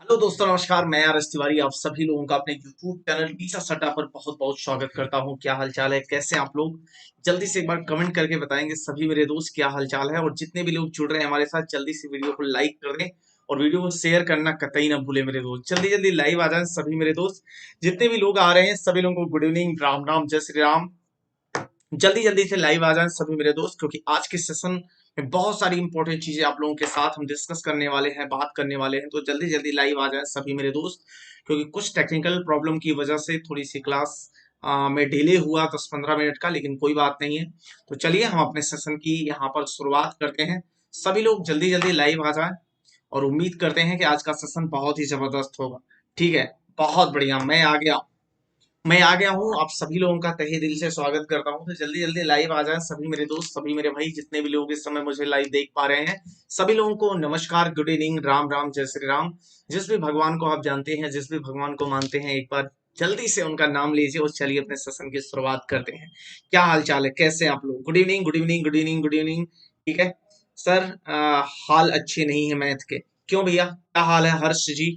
Hello दोस्तों, नमस्कार। मैं आर एस तिवारी आप सभी लोगों का अपने YouTube चैनल टीचा सट्टा पर बहुत बहुत स्वागत करता हूं। क्या हाल चाल है, कैसे हैं आप लोग? जल्दी से एक बार कमेंट करके बताएंगे सभी मेरे दोस्त क्या हाल चाल है। और जितने भी लोग जुड़ रहे हैं हमारे साथ, जल्दी से वीडियो को लाइक कर दें और वीडियो को शेयर करना कतई ना भूले मेरे दोस्त। जल्दी जल्दी लाइव आ जाएं सभी मेरे दोस्त। जितने भी लोग आ रहे हैं सभी लोगों को गुड इवनिंग, राम राम, जय श्री राम। जल्दी जल्दी से लाइव आ जाएं सभी मेरे दोस्त, क्योंकि आज के सेशन में बहुत सारी इंपॉर्टेंट चीजें आप लोगों के साथ हम डिस्कस करने वाले हैं, बात करने वाले हैं। तो जल्दी जल्दी लाइव आ जाएं सभी मेरे दोस्त, क्योंकि कुछ टेक्निकल प्रॉब्लम की वजह से थोड़ी सी क्लास में डिले हुआ 10-15 मिनट का, लेकिन कोई बात नहीं है। तो चलिए हम अपने सेशन की यहाँ पर शुरुआत करते हैं। सभी लोग जल्दी जल्दी लाइव आ जाएं और उम्मीद करते हैं कि आज का सेशन बहुत ही जबरदस्त होगा। ठीक है, बहुत बढ़िया। मैं आ गया हूँ। आप सभी लोगों का तहे दिल से स्वागत करता हूँ। तो जल्दी जल्दी लाइव आ जाएं सभी मेरे दोस्त, सभी मेरे भाई, जितने भी लोग इस समय मुझे लाइव देख पा रहे हैं। सभी लोगों को नमस्कार, गुड इवनिंग, राम राम, जय श्री राम। जिस भी भगवान को आप जानते हैं, जिस भी भगवान को मानते हैं, एक बार जल्दी से उनका नाम लीजिए और चलिए अपने सेशन की शुरुआत करते हैं। क्या हाल चाल है, कैसे हैं आप लोग? Good evening, good evening, good evening, good evening. ठीक है सर। हाल अच्छे नहीं है मैथ के। क्यों भैया, क्या हाल है हर्ष जी?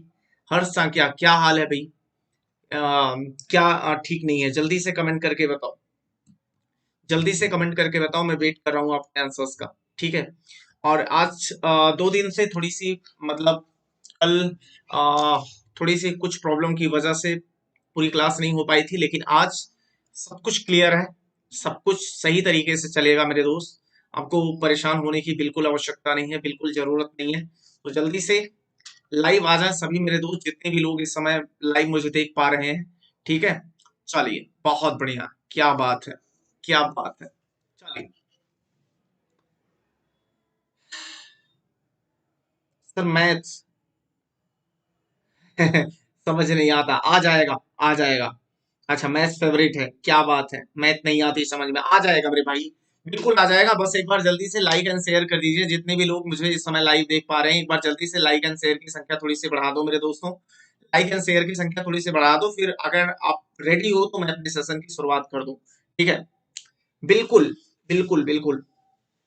हर्ष सा क्या क्या हाल है भाई? क्या ठीक नहीं है? जल्दी से कमेंट करके बताओ, जल्दी से कमेंट करके बताओ। मैं वेट कर रहा हूँ आपके आंसर्स का। ठीक है। और आज 2 दिन से थोड़ी सी, मतलब कल अ, थोड़ी सी कुछ प्रॉब्लम की वजह से पूरी क्लास नहीं हो पाई थी, लेकिन आज सब कुछ क्लियर है। सब कुछ सही तरीके से चलेगा मेरे दोस्त। आपको परेशान होने की बिल्कुल आवश्यकता नहीं है, बिल्कुल जरूरत नहीं है। तो जल्दी से लाइव आ जाएं सभी मेरे दोस्त, जितने भी लोग इस समय लाइव मुझे देख पा रहे हैं। ठीक है, चलिए, बहुत बढ़िया। क्या बात है, क्या बात है। चलिए सर, मैथ्स समझ नहीं आता, आ जाएगा, आ जाएगा। अच्छा, मैथ्स फेवरेट है, क्या बात है। मैथ नहीं आती समझ में, आ जाएगा मेरे भाई, बिल्कुल आ जाएगा। बस एक बार जल्दी से लाइक एंड शेयर कर दीजिए। जितने भी लोग मुझे इस समय लाइव देख पा रहे हैं, एक बार जल्दी से लाइक एंड शेयर की संख्या थोड़ी सी बढ़ा दो मेरे दोस्तों। लाइक एंड शेयर की संख्या थोड़ी सी बढ़ा दो, फिर अगर आप रेडी हो तो मैं अपने सेशन की शुरुआत कर दूं। ठीक है, बिल्कुल, बिल्कुल, बिल्कुल।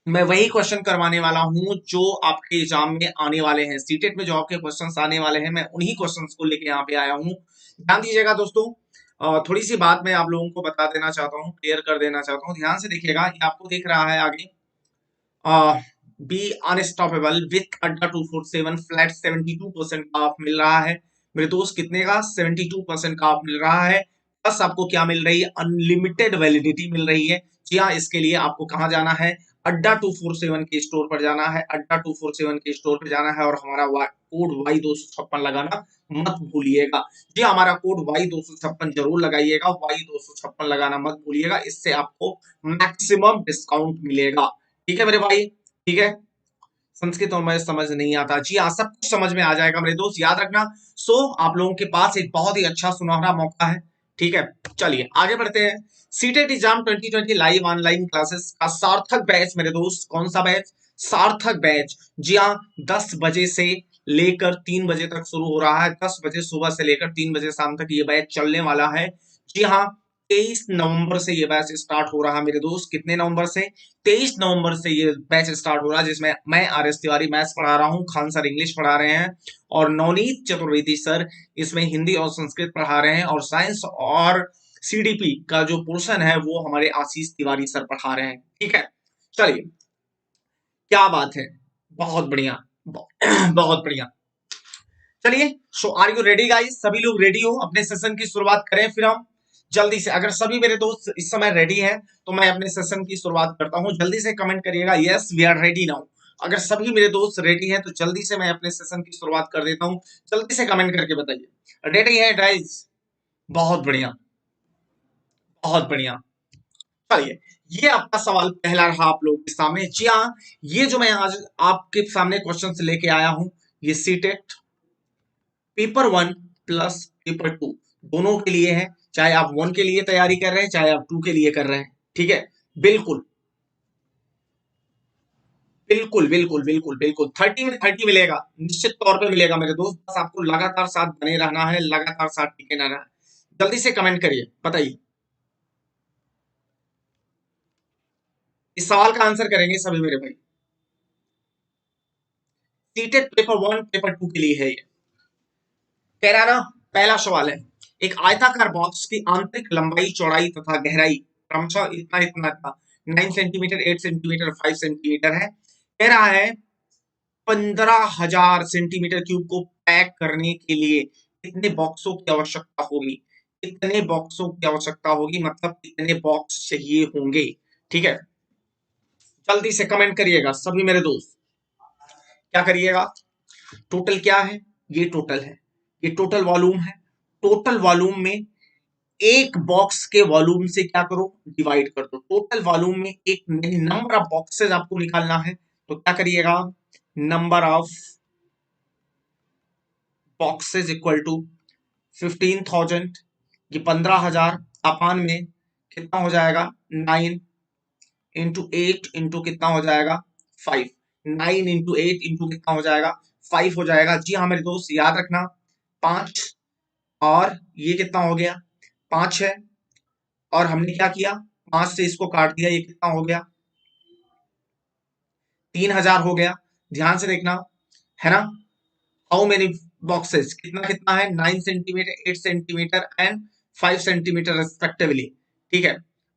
मैं वही क्वेश्चन करवाने वाला हूं जो आपके एग्जाम में आने वाले हैं। सीटेट में जो आपके क्वेश्चंस आने वाले हैं, मैं उन्हीं क्वेश्चंस को लेके यहाँ पे आया हूँ। ध्यान दीजिएगा दोस्तों। थोड़ी सी बात मैं आप लोगों को बता देना चाहता हूँ, क्लियर कर देना चाहता हूँ। ध्यान से देखिएगा, ये आपको दिख रहा है आगे, बी अनस्टॉपेबल विथ अड्डा 247 फ्लैट 72% का ऑफ मिल रहा है। मेरे दोस्त, कितने का? 72% का ऑफ मिल रहा है। प्लस आपको क्या मिल रही है? अनलिमिटेड वैलिडिटी मिल रही है। जी हाँ, इसके लिए आपको कहाँ जाना है? अड्डा 247 के स्टोर पर जाना है। अड्डा 247 के स्टोर पर जाना है और हमारा कोड Y256 लगाना मत भूलिएगा। जी हाँ, हमारा कोड Y256 जरूर लगाइएगा। Y256 लगाना मत भूलिएगा, इससे आपको मैक्सिमम डिस्काउंट मिलेगा। ठीक है मेरे भाई, ठीक है। संस्कृत और मैं समझ नहीं आता, जी हाँ, सब कुछ समझ में आ जाएगा मेरे दोस्त, याद रखना। सो आप लोगों के पास एक बहुत ही अच्छा सुनहरा मौका है। ठीक है, चलिए आगे बढ़ते हैं। CTET exam 2020 live online classes का सार्थक बैच मेरे दोस्त। कौन सा बैच? सार्थक बैच। जी हाँ, 10 बजे से लेकर 3 बजे तक शुरू हो रहा है। 10 बजे सुबह से लेकर 3 बजे शाम तक ये बैच चलने वाला है। जी हाँ, 23 नवंबर से ये बैच स्टार्ट हो रहा है मेरे दोस्त। कितने नवंबर से? 23 नवंबर से ये बैच स्टार्ट हो रहा है, जिसमें मैं आर एस तिवारी मैथ्स पढ़ा रहा हूँ, खान सर इंग्लिश पढ़ा रहे हैं और नवनीत चतुर्वेदी सर इसमें हिंदी और संस्कृत पढ़ा रहे हैं। और साइंस और सीडीपी का जो पोर्शन है वो हमारे आशीष तिवारी सर पढ़ा रहे हैं। ठीक है, चलिए, क्या बात है, बहुत बढ़िया, बहुत बढ़िया। चलिए, सो आर यू रेडी गाइस? सभी लोग रेडी हो? अपने सेशन की शुरुआत करें फिर हम जल्दी से। अगर सभी मेरे दोस्त इस समय रेडी हैं तो मैं अपने सेशन की शुरुआत करता हूं। जल्दी से कमेंट करिएगा, yes we are ready now. अगर सभी मेरे दोस्त रेडी हैं तो जल्दी से मैं अपने सेशन की शुरुआत कर देता हूं। जल्दी से कमेंट करके बताइए, रेडी है गाइस? बहुत बढ़िया, बहुत बढ़िया। चलिए, ये आपका सवाल पहला रहा आप लोगों के सामने। जी हाँ, ये जो मैं आज आपके सामने क्वेश्चन लेके आया हूं, ये सीटेट पेपर 1 प्लस पेपर 2 दोनों के लिए है। चाहे आप 1 के लिए तैयारी कर रहे हैं, चाहे आप 2 के लिए कर रहे हैं। ठीक है, बिल्कुल, बिल्कुल, बिल्कुल, बिल्कुल, बिल्कुल। 30 में 30 मिलेगा, निश्चित तौर पे मिलेगा मेरे दोस्त। बस आपको लगातार साथ बने रहना है, लगातार साथ टिके रहना है। जल्दी से कमेंट करिए, बताइए। इस सवाल का आंसर करेंगे सभी मेरे भाई। सीटेट पेपर 1 पेपर 2 के लिए है ये। कह रहा ना, पहला सवाल है, एक आयताकार बॉक्स की आंतरिक लंबाई चौड़ाई तथा गहराई क्रमशः इतना इतना इतना 9 सेंटीमीटर, 8 सेंटीमीटर, 5 सेंटीमीटर है। कह रहा है 15,000 सेंटीमीटर क्यूब को पैक करने के लिए कितने बॉक्सों की आवश्यकता होगी, कितने बॉक्सों की आवश्यकता होगी, मतलब कितने बॉक्स चाहिए होंगे। ठीक है, जल्दी से कमेंट करिएगा सभी मेरे दोस्त। क्या करिएगा, टोटल क्या है, ये टोटल है, ये टोटल वॉल्यूम है। टोटल वॉल्यूम में एक बॉक्स के वॉल्यूम से क्या करो, डिवाइड कर दो। टोटल वॉल्यूम में एक नंबर ऑफ बॉक्सेस आपको निकालना है, तो क्या करिएगा, number of boxes equal to 15,000, ये 15,000 अपान में कितना हो जाएगा, 9 इंटू 8 इंटू कितना हो जाएगा, 5। 9 इंटू 8 इंटू कितना हो जाएगा, 5 हो जाएगा। जी हाँ मेरे दोस्त, याद रखना 5, और ये कितना हो गया, 5 है, और हमने क्या किया, 5 से इसको काट दिया, ये कितना हो गया, 3,000 हो गया। ध्यान से देखना, है ना। हाउ मेनी बॉक्सेस, कितना कितना है, 9 centimetre, 8 centimetre and 5 centimetre respectively. ठीक है,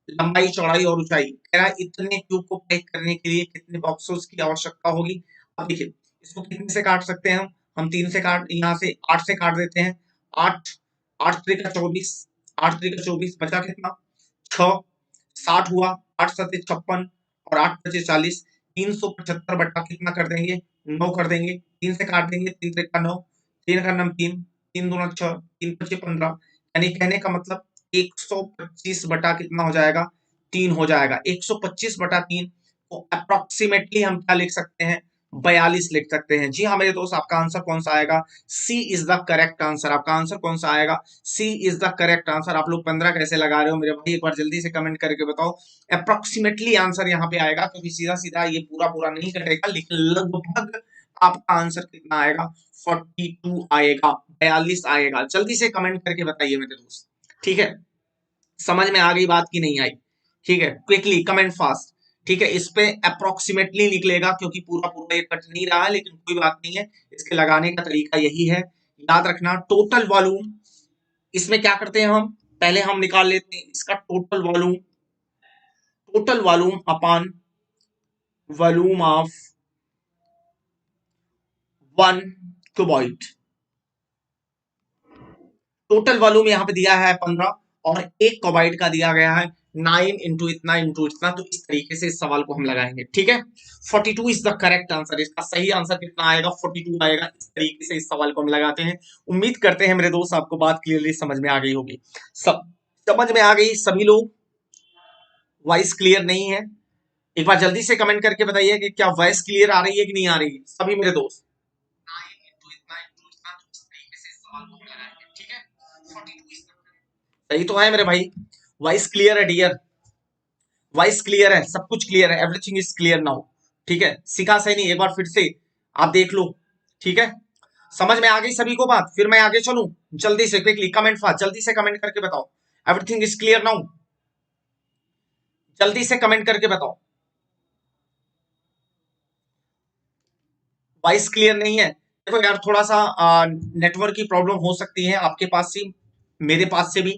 लंबाई चौड़ाई और ऊंचाई। कह रहा है इतने क्यूब को पैक करने के लिए कितने बॉक्सेस की आवश्यकता होगी। अब देखिए, इसको कितने से काट सकते हैं हम 3 से काट, यहाँ से 8 से काट देते हैं। 8, 8 त्रिका 24, 8 त्रिका 24, बचा कितना, 6, 60 हुआ, 8 सत्ते 56, और 8 पचे 40, 375 बटा कितना कर देंगे, 9 कर देंगे। 3 से काट देंगे, 3 त्रिका 9, 3 का नाम 3, 3 दूना 6, 3 पचे 15, यानी कहने का मतलब 125 बटा कितना हो जाएगा, 3 हो जाएगा। 125 बटा 3 को अप्रोक्सीमेटली हम क्या लिख सकते हैं, 42 लिख सकते हैं। जी हाँ मेरे दोस्त, आपका आंसर कौन सा आएगा, सी इज द करेक्ट आंसर। आपका आंसर कौन सा आएगा, सी इज द करेक्ट आंसर। आप लोग 15 कैसे लगा रहे हो मेरे भाई, एक बार जल्दी से कमेंट करके बताओ। अप्रोक्सीमेटली आंसर यहाँ पे आएगा, क्योंकि सीधा सीधा ये पूरा पूरा नहीं कटेगा, लेकिन लगभग आपका आंसर कितना आएगा, 42 आएगा, 42 आएगा। जल्दी से कमेंट करके बताइए मेरे दोस्त। ठीक है, समझ में आ गई बात की नहीं आई, ठीक है, क्विकली कमेंट फास्ट। ठीक है, इस पे अप्रोक्सीमेटली निकलेगा, क्योंकि पूरा पूरा ये कट नहीं रहा है, लेकिन कोई बात नहीं है, इसके लगाने का तरीका यही है। याद रखना, टोटल वॉल्यूम, इसमें क्या करते हैं हम, पहले हम निकाल लेते हैं इसका total volume, total volume upon volume of 1 cuboid. Total volume यहाँ पे दिया है 15, और एक क्यूबाइड का दिया गया है 9 इंटू इतना इंटू इतना। तो इस तरीके से इस सवाल को हम लगाएंगे। ठीक है, 42 इज द करेक्ट आंसर। इसका सही आंसर कितना आएगा, 42 आएगा। इस तरीके से इस सवाल को हम लगाते हैं। उम्मीद करते हैं मेरे दोस्त आपको बात क्लियरली समझ में आ गई होगी। सब समझ में आ गई, सभी लोग, वॉइस क्लियर नहीं है, एक बार जल्दी से कमेंट करके बताइए कि क्या वॉइस क्लियर आ रही है कि नहीं आ रही है सभी मेरे दोस्त। ठीक है, 42 सही तो है मेरे भाई, वॉइस क्लियर है डियर, वॉइस क्लियर है, सब कुछ क्लियर है, एवरीथिंग इज क्लियर नाउ। ठीक है, सिखा सही नहीं, एक बार फिर से आप देख लो। ठीक है, समझ में आ गई सभी को बात, फिर मैं आगे चलूं, जल्दी से क्विकली कमेंट फास्ट, जल्दी से कमेंट करके बताओ, एवरीथिंग इज क्लियर नाउ, जल्दी से कमेंट करके बताओ। वॉइस क्लियर नहीं है, देखो यार, थोड़ा सा नेटवर्क की प्रॉब्लम हो सकती है, आपके पास से, मेरे पास से भी,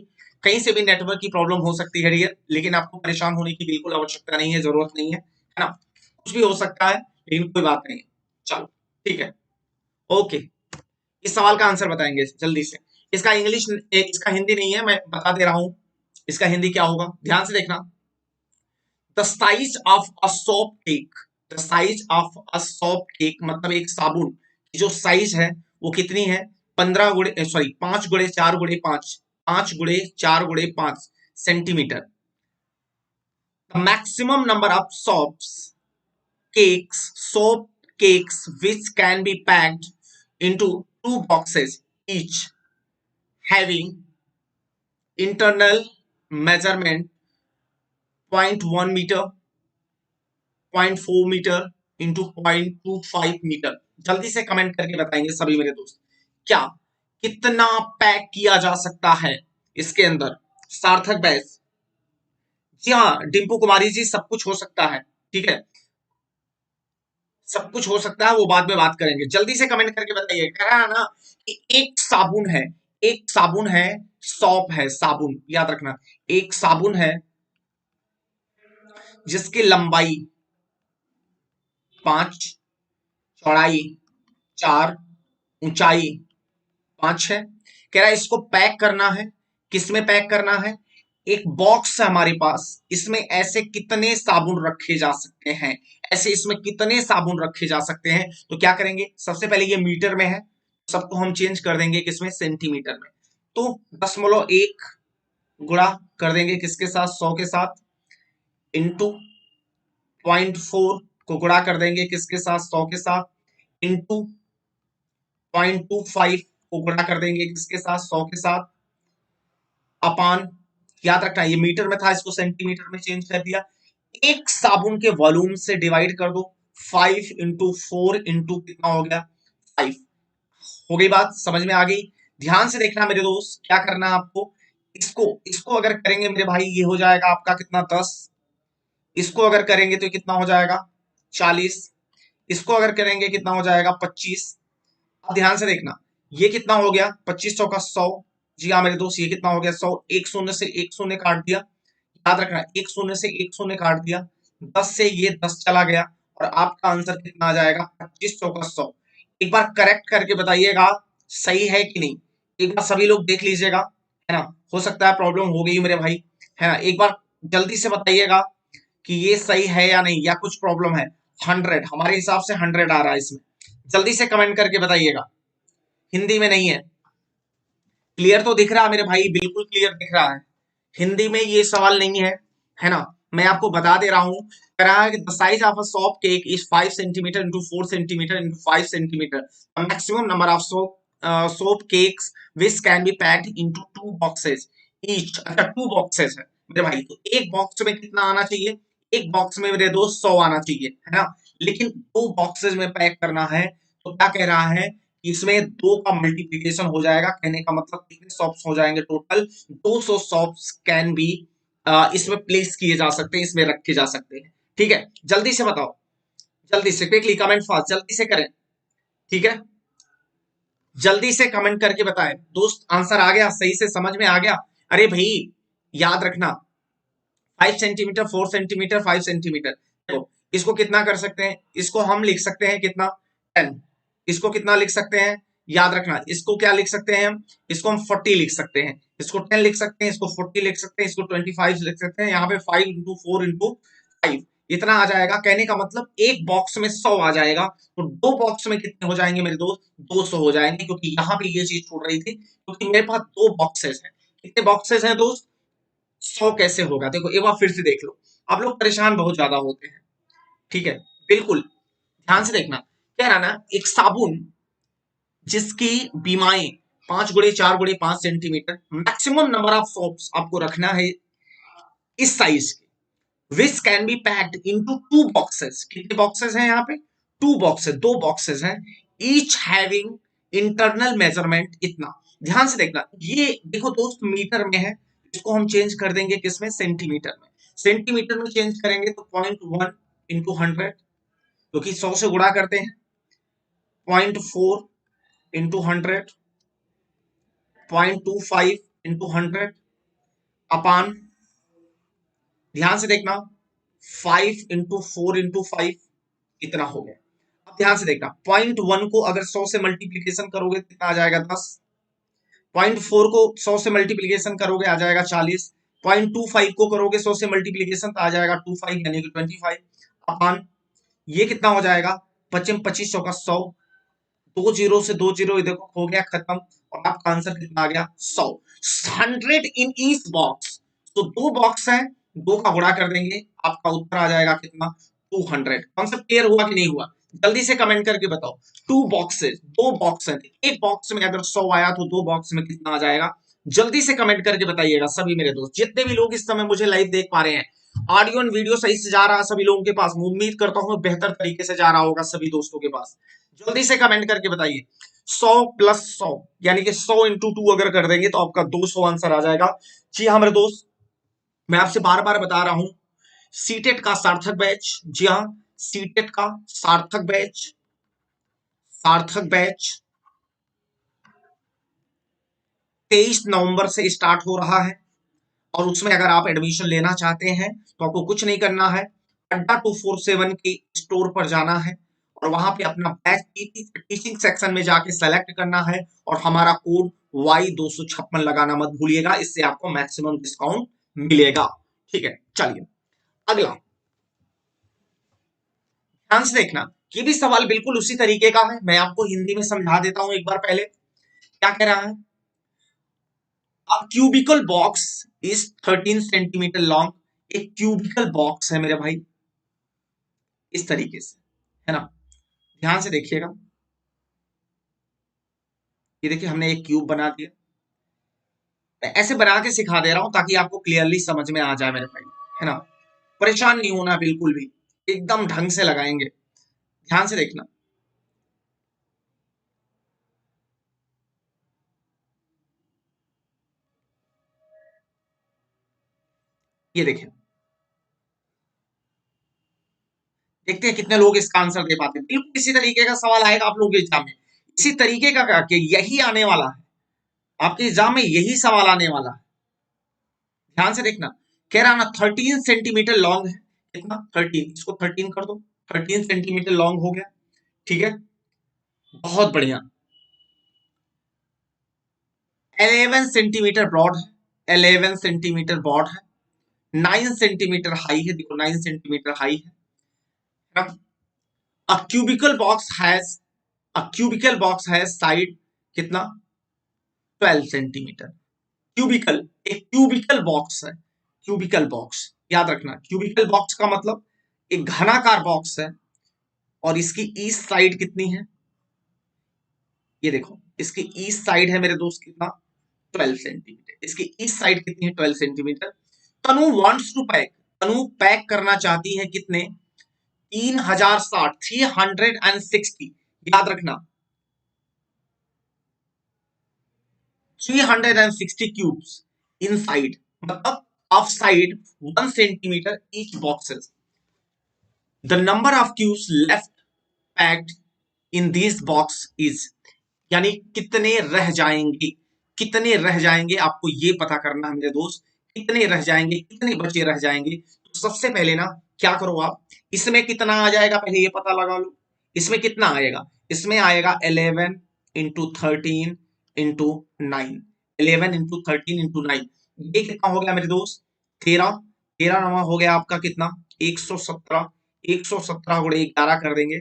कहीं से भी नेटवर्क की प्रॉब्लम हो सकती है डियर, लेकिन आपको परेशान होने की बिल्कुल आवश्यकता नहीं है, जरूरत नहीं है ना, कुछ भी हो सकता है, लेकिन कोई बात नहीं है। चलो, ठीक है, ओके। इस सवाल का आंसर बताएंगे जल्दी से। इसका इंग्लिश, इसका हिंदी नहीं है, मैं बता दे रहा हूं, इसका हिंदी क्या होगा, ध्यान से देखना। The size of a soap cake, the size of a soap cake मतलब एक साबुन की जो साइज है वो कितनी है, 15 गुणे सॉरी 5 गुणे 4 गुणे 5, 5 गुणे 4 गुणे 5 centimetre. The maximum number of soap cakes which can be packed into 2 boxes each, having internal measurement 0.1 metre, 0.4 metre into 0.25 metre. जल्दी से कमेंट करके बताएंगे सभी मेरे दोस्त, क्या कितना पैक किया जा सकता है इसके अंदर। सार्थक बैस, जी हाँ डिम्पू कुमारी जी, सब कुछ हो सकता है। ठीक है, सब कुछ हो सकता है, वो बाद में बात करेंगे। जल्दी से कमेंट करके बताइए। कह रहा है ना कि एक साबुन है, एक साबुन है, सौंप है, साबुन याद रखना। एक साबुन है जिसकी लंबाई 5, चौड़ाई 4, ऊंचाई 5 है। कह रहा है इसको पैक करना है, किसमें पैक करना है? एक बॉक्स है हमारे पास, इसमें ऐसे कितने साबुन रखे जा सकते हैं, ऐसे इसमें कितने साबुन रखे जा सकते हैं? तो क्या करेंगे, सबसे पहले ये मीटर में है, सबको हम चेंज कर देंगे किसमें, सेंटीमीटर में। तो 10.1 गुणा कर देंगे किसके साथ, 100 के साथ, इंटू 0.4 को गुणा कर देंगे किसके साथ, 100 के साथ, इंटू 0.25 को गुणा कर देंगे किसके साथ, 100 के साथ, अपान, याद रखना ये मीटर में था, इसको सेंटीमीटर में चेंज कर दिया। एक साबुन के वॉल्यूम से डिवाइड कर दो, 5 इंटू 4 इंटू कितना हो गया, 5। हो गई बात, समझ में आ गई? ध्यान से देखना मेरे दोस्त, क्या करना है आपको, इसको इसको अगर करेंगे मेरे भाई, ये हो जाएगा आपका कितना, 10। इसको अगर करेंगे तो कितना हो जाएगा, 40। इसको अगर करेंगे कितना हो जाएगा, 25। अब ध्यान से देखना, ये कितना हो गया, 25 चौका 100। जी हाँ मेरे दोस्त, ये कितना हो गया, 100। एक शून्य से एक शून्य काट दिया, याद रखना एक शून्य से एक शून्य काट दिया, 10 से ये 10 चला गया, और आपका आंसर कितना आ जाएगा, 25 चौका 100। एक बार करेक्ट करके बताइएगा सही है कि नहीं, एक बार सभी लोग देख लीजिएगा, है ना, हो सकता है प्रॉब्लम हो गई मेरे भाई, है ना, एक बार जल्दी से बताइएगा कि ये सही है या नहीं, या कुछ प्रॉब्लम है। 100 हमारे हिसाब से 100 आ रहा है इसमें, जल्दी से कमेंट करके बताइएगा, हिंदी में नहीं है। क्लियर तो दिख रहा है मेरे भाई, बिल्कुल क्लियर दिख रहा है, हिंदी में ये सवाल नहीं है, है ना, मैं आपको बता दे रहा हूं। कह रहा है कि the size of a soap cake is 5 centimetre into 4 centimetre into 5 centimetre, maximum number of soap cakes which can be packed into 2 boxes each. अच्छा 2 बॉक्सेस है मेरे भाई, तो एक बॉक्स में कितना आना चाहिए, एक बॉक्स में मेरे दोस्त 100 आना चाहिए, है ना, लेकिन 2 बॉक्सेस में पैक करना है, तो क्या कह रहा है, इसमें 2 का मल्टीप्लीकेशन हो जाएगा, कहने का मतलब कितने सॉप्स हो जाएंगे टोटल, 200 सॉप्स कैन बी इसमें प्लेस किए जा सकते हैं, इसमें रखे जा सकते हैं। ठीक है, जल्दी से बताओ, जल्दी से क्विकली कमेंट फास्ट, जल्दी से करें, ठीक है, जल्दी से कमेंट करके बताएं दोस्त, आंसर आ गया, सही से समझ में आ गया? अरे भाई याद रखना, 5 सेंटीमीटर, 4 सेंटीमीटर, 5 सेंटीमीटर, देखो इसको कितना कर सकते हैं, इसको हम लिख सकते हैं कितना, 10। इसको कितना लिख सकते हैं, याद रखना, इसको क्या लिख सकते हैं हम, इसको हम 40 लिख सकते हैं, इसको 10 लिख सकते हैं, इसको 40 लिख सकते हैं, इसको 25 लिख सकते हैं, यहाँ पे 5 इंटू 4 इंटू 5 इतना आ जाएगा, कहने का मतलब एक बॉक्स में 100 आ जाएगा, तो 2 बॉक्स में कितने हो जाएंगे मेरे दोस्त, 200 हो जाएंगे, क्योंकि यहाँ पे ये चीज छूट रही थी, क्योंकि मेरे पास 2 बॉक्सेस हैं। कितने बॉक्सेस हैं दोस्त, 100 कैसे होगा, देखो एक बार फिर से देख लो, आप लोग परेशान बहुत ज्यादा होते हैं, ठीक है, बिल्कुल ध्यान से देखना। कह रहा ना एक साबुन जिसकी बीमाएं 5 गुणे 4 गुणे 5 centimetre, maximum number of soaps आपको रखना है इस साइज के, which can be packed into 2 boxes. कितने बॉक्सेस हैं यहाँ पे, 2 बॉक्सेस, 2 बॉक्सेस हैं, ईच हैविंग इंटरनल मेजरमेंट इतना। ध्यान से देखना, ये देखो दोस्त मीटर में है, इसको हम चेंज कर देंगे किसमें, सेंटीमीटर में। सेंटीमीटर में चेंज करेंगे तो 0.1 इंटू 100, क्योंकि 100 से गुणा करते हैं, 0.4 इंटू 100, 0.25 इंटू 100, अपान, ध्यान से देखना, 5 इंटू 4 इंटू 5 इतना हो गया। अब ध्यान से देखना, 0.1 को अगर 100 से मल्टीप्लीकेशन करोगे कितना आ जाएगा, 10। 0.4 को 100 से मल्टीप्लीकेशन करोगे आ जाएगा 40। 0.25 को करोगे 100 से मल्टीप्लीकेशन तो आ जाएगा 25 यानी कि 25, अपान ये कितना हो जाएगा, 25 25 चौका 100, 2 जीरो से 2 जीरो देखो हो गया खत्म, और आपका आंसर कितना आ गया, 100। 100 इन ईच बॉक्स, तो 2 बॉक्स है, 2 का गुणा कर देंगे, आपका उत्तर आ जाएगा कितना, 200। कॉन्सेप्ट क्लियर हुआ कि नहीं हुआ, जल्दी से कमेंट करके बताओ। 2 बॉक्सेस, 2 बॉक्स है, एक बॉक्स में अगर 100 आया तो 2 बॉक्स में कितना आ जाएगा, जल्दी से कमेंट करके बताइएगा सभी मेरे दोस्त, जितने भी लोग इस समय मुझे लाइव देख पा रहे हैं। ऑडियो एंड वीडियो सही से जा रहा है सभी लोगों के पास, मैं उम्मीद करता हूँ बेहतर तरीके से जा रहा होगा सभी दोस्तों के पास, जल्दी से कमेंट करके बताइए। 100 प्लस 100 यानी कि 100 इंटू 2 अगर कर देंगे तो आपका 200 आंसर आ जाएगा। जी हाँ मेरे दोस्त, मैं आपसे बार बार बता रहा हूं, सीटेट का सार्थक बैच, जी हाँ सीटेट का सार्थक बैच 23 नवंबर से स्टार्ट हो रहा है। और उसमें अगर आप एडमिशन लेना चाहते हैं तो आपको कुछ नहीं करना है, अड्डा 247 के स्टोर पर जाना है और वहां पे अपना बैच टीचिंग सेक्शन में जाके सेलेक्ट करना है और हमारा कोड Y256 लगाना मत भूलिएगा, इससे आपको मैक्सिमम डिस्काउंट मिलेगा। ठीक है, चलिए अगला ध्यान से देखना, ये भी सवाल बिल्कुल उसी तरीके का है, मैं आपको हिंदी में समझा देता हूं एक बार पहले। क्या कह रहा है, A cubical box is 13 centimetre long. एक क्यूबिकल बॉक्स है मेरे भाई, इस तरीके से, है ना। ध्यान से देखिएगा, ये देखिए हमने एक क्यूब बना दिया। मैं ऐसे बना के सिखा दे रहा हूं ताकि आपको क्लियरली समझ में आ जाए मेरे भाई, है ना। परेशान नहीं होना बिल्कुल भी, एकदम ढंग से लगाएंगे। ध्यान से देखना, ये देखिए, देखते हैं कितने लोग इसका आंसर दे पाते हैं। बिल्कुल इसी तरीके का सवाल आएगा आप लोगों के एग्जाम में, इसी तरीके का कि यही आने वाला है आपके एग्जाम में, यही सवाल आने वाला है। ध्यान से देखना, कह रहा ना 13 सेंटीमीटर लॉन्ग है, कितना 13, इसको 13 कर दो, 13 सेंटीमीटर लॉन्ग हो गया। ठीक है, बहुत बढ़िया। 11 सेंटीमीटर ब्रॉड है, 11 सेंटीमीटर ब्रॉड है, 9 सेंटीमीटर हाई है, देखो 9 सेंटीमीटर हाई है ना। A cubical box has a cubical box has side कितना 12 सेंटीमीटर। क्यूबिकल, एक क्यूबिकल बॉक्स है, क्यूबिकल बॉक्स याद रखना, क्यूबिकल बॉक्स का मतलब एक घनाकार बॉक्स है और इसकी ईस्ट साइड कितनी है, ये देखो इसकी ईस्ट साइड है मेरे दोस्त कितना 12 सेंटीमीटर। इसकी ईस्ट साइड कितनी है 12 centimetre. Tanu wants to pack, Tanu pack करना चाहती है कितने 3060, 360, याद रखना 360 क्यूब्स इनसाइड, मतलब outside 1 centimetre each boxes. The number of cubes left packed in this box is, यानी कितने रह जाएंगे, कितने रह जाएंगे आपको ये पता करना है मेरे दोस्त, कितने रह जाएंगे, कितने बचे रह जाएंगे। तो सबसे पहले ना क्या करो आप, इसमें कितना आ जाएगा पहले ये पता लगा लो। इसमें कितना आएगा, इसमें आएगा 11 इंटू 13 इंटू 9, 11 इंटू 13 इंटू 9, ये कितना हो गया मेरे दोस्त 13, 13 हो गया आपका कितना 117, 117 गुणे 11 कर देंगे,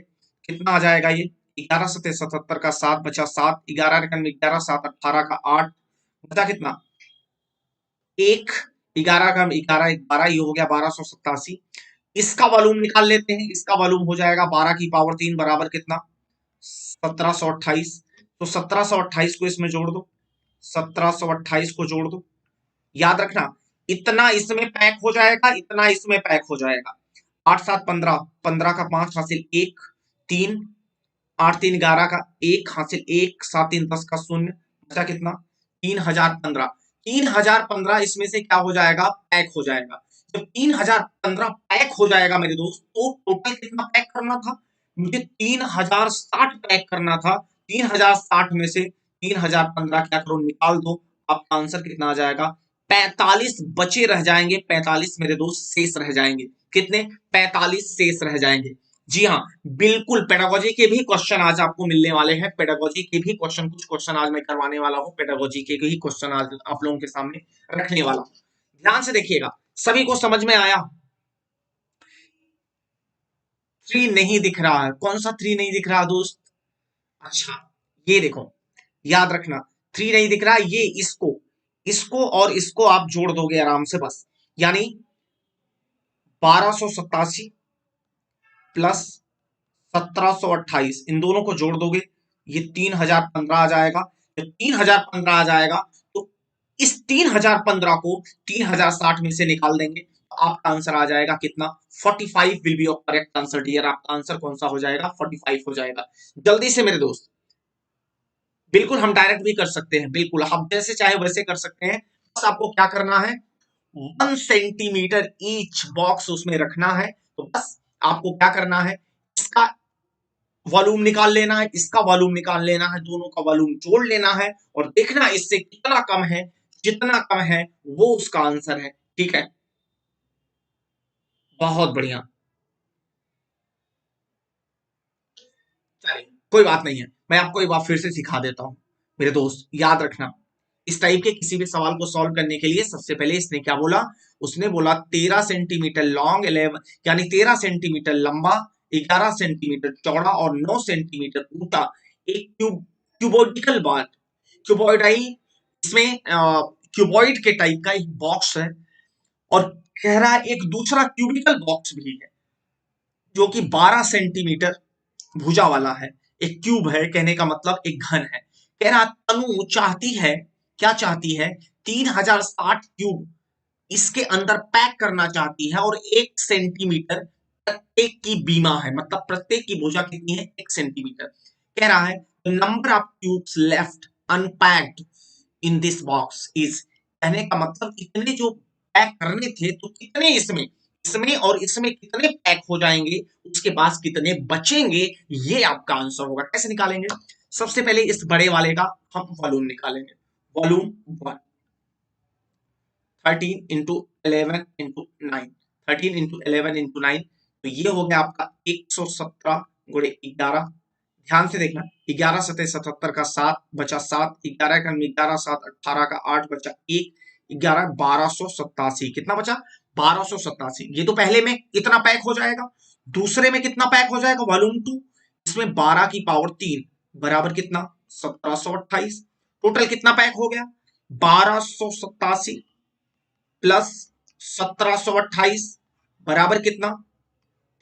कितना आ जाएगा ये 11 सत्तर का 7 बचा 7, 11 7 18 का 8 बचा कितना एक, 11 का 11 12, ये हो गया 1287। इसका वॉल्यूम निकाल लेते हैं, इसका वॉल्यूम हो जाएगा 12 की पावर 3 बराबर कितना 1728। तो 1728 को इसमें जोड़ दो, 1728 को जोड़ दो, याद रखना इतना इसमें पैक हो जाएगा, इतना इसमें पैक हो जाएगा। 8 7 15, 15 का 5 हासिल 1 3, 8 3 11 का 1 हासिल 1, 7 3 10 का 0 बचा कितना 3015। 3015 इसमें से क्या हो जाएगा पैक हो जाएगा। जब 3015 पैक हो जाएगा मेरे दोस्त, तो टोटल कितना पैक करना था मुझे 3060 पैक करना था। 3060 में से 3015 क्या करो निकाल दो, आपका आंसर कितना आ जाएगा 45 बचे रह जाएंगे, 45 मेरे दोस्त शेष रह जाएंगे। कितने 45 शेष रह जाएंगे। जी हाँ, बिल्कुल पेडागोजी के भी क्वेश्चन आज आपको मिलने वाले हैं, पेडागोजी के भी क्वेश्चन, कुछ क्वेश्चन आज मैं करवाने वाला हूं, पेडागोजी के भी क्वेश्चन आज आप लोगों के सामने रखने वाला हूं। ध्यान से देखिएगा, सभी को समझ में आया। 3 नहीं दिख रहा है, कौन सा 3 नहीं दिख रहा दोस्त, अच्छा ये देखो, याद रखना 3 नहीं दिख रहा, ये इसको इसको और इसको आप जोड़ दोगे आराम से बस, यानी 1287 प्लस 1728, इन दोनों को जोड़ दोगे ये 3015 आ जाएगा। जब 3015 आ जाएगा तो इस 3015 को 3060 में से निकाल देंगे तो आपका आंसर आ जाएगा कितना 45 will be your correct answer dear. आपका आंसर कौन सा हो जाएगा 45 हो जाएगा। जल्दी से मेरे दोस्त, बिल्कुल हम डायरेक्ट भी कर सकते हैं, बिल्कुल आप जैसे चाहे वैसे कर सकते हैं। बस आपको क्या करना है 1 सेंटीमीटर ईच बॉक्स उसमें रखना है, तो बस आपको क्या करना है, इसका वॉल्यूम निकाल लेना है, इसका वॉल्यूम निकाल लेना है, दोनों का वॉल्यूम जोड़ लेना है और देखना इससे कितना कम है, जितना कम है वो उसका आंसर है। ठीक है, बहुत बढ़िया। चलिए कोई बात नहीं है, मैं आपको एक बार फिर से सिखा देता हूं मेरे दोस्त, याद रखना। इस टाइप के किसी भी सवाल को सॉल्व करने के लिए सबसे पहले इसने क्या बोला, उसने बोला 13 सेंटीमीटर लॉन्ग 11 यानी 13 सेंटीमीटर लंबा, 11 सेंटीमीटर चौड़ा और 9 सेंटीमीटर ऊंचा एक क्यूबोइडिकल बार, क्यूबॉइडाई, इसमें क्यूबॉइड के टाइप का एक बॉक्स है और कह रहा है एक दूसरा क्यूबिकल बॉक्स भी है जो कि 12 सेंटीमीटर भुजा वाला है। एक क्यूब है, कहने का मतलब एक घन है। कह रहा तनु चाहती है, क्या चाहती है, 3060 क्यूब इसके अंदर पैक करना चाहती है और 1 सेंटीमीटर प्रत्येक की बीमा है, मतलब प्रत्येक की भुजा कितनी है, 1 सेंटीमीटर। कह रहा है number of cubes left unpacked in this box is, कहने का मतलब इतने जो पैक करने थे तो कितने इसमें, इसमें और इसमें कितने पैक हो जाएंगे, उसके पास कितने बचेंगे, ये आपका आंसर होगा। कैसे निकालेंगे, सबसे पहले इस बड़े वाले का हम वॉल्यूम निकालेंगे। Volume 1, 13 into 11 into 9, 13 into 11 into 9, तो ये हो गया आपका 117 × 11। ध्यान से देखना, 11 7 77 का 7 बचा 7, 11 का 11 7 18 का 8 बचा 1, 11 1287, कितना बचा, 1287। ये तो पहले में इतना पैक हो जाएगा, दूसरे में कितना पैक हो जाएगा, वॉल्यूम 2, इसमें 12 की पावर 3 बराबर कितना, 1728। टोटल कितना पैक हो गया, 1287 प्लस 1728 बराबर कितना,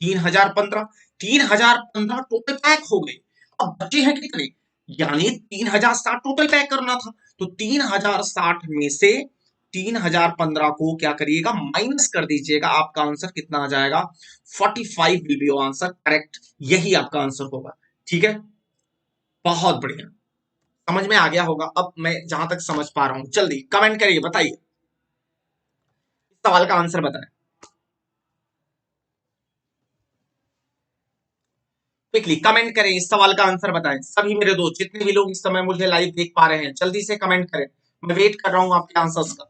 3015। 3015 टोटल पैक हो गए। अब बचे हैं कितने, यानी 3060 टोटल पैक करना था, तो 3060 में से 3015 को क्या करिएगा, माइनस कर दीजिएगा। आपका आंसर कितना आ जाएगा, 45 will be your answer, correct, यही आपका आंसर होगा। ठीक है, बहुत बढ़िया, समझ में आ गया होगा। अब मैं जहां तक समझ पा रहा हूं, जल्दी कमेंट करिए, बताइए इस सवाल का आंसर बताएं, क्विकली कमेंट करें, इस सवाल का आंसर बताएं। सभी मेरे दोस्त जितने भी लोग इस समय मुझे लाइव देख पा रहे हैं, जल्दी से कमेंट करें, मैं वेट कर रहा हूं आपके आंसर्स का।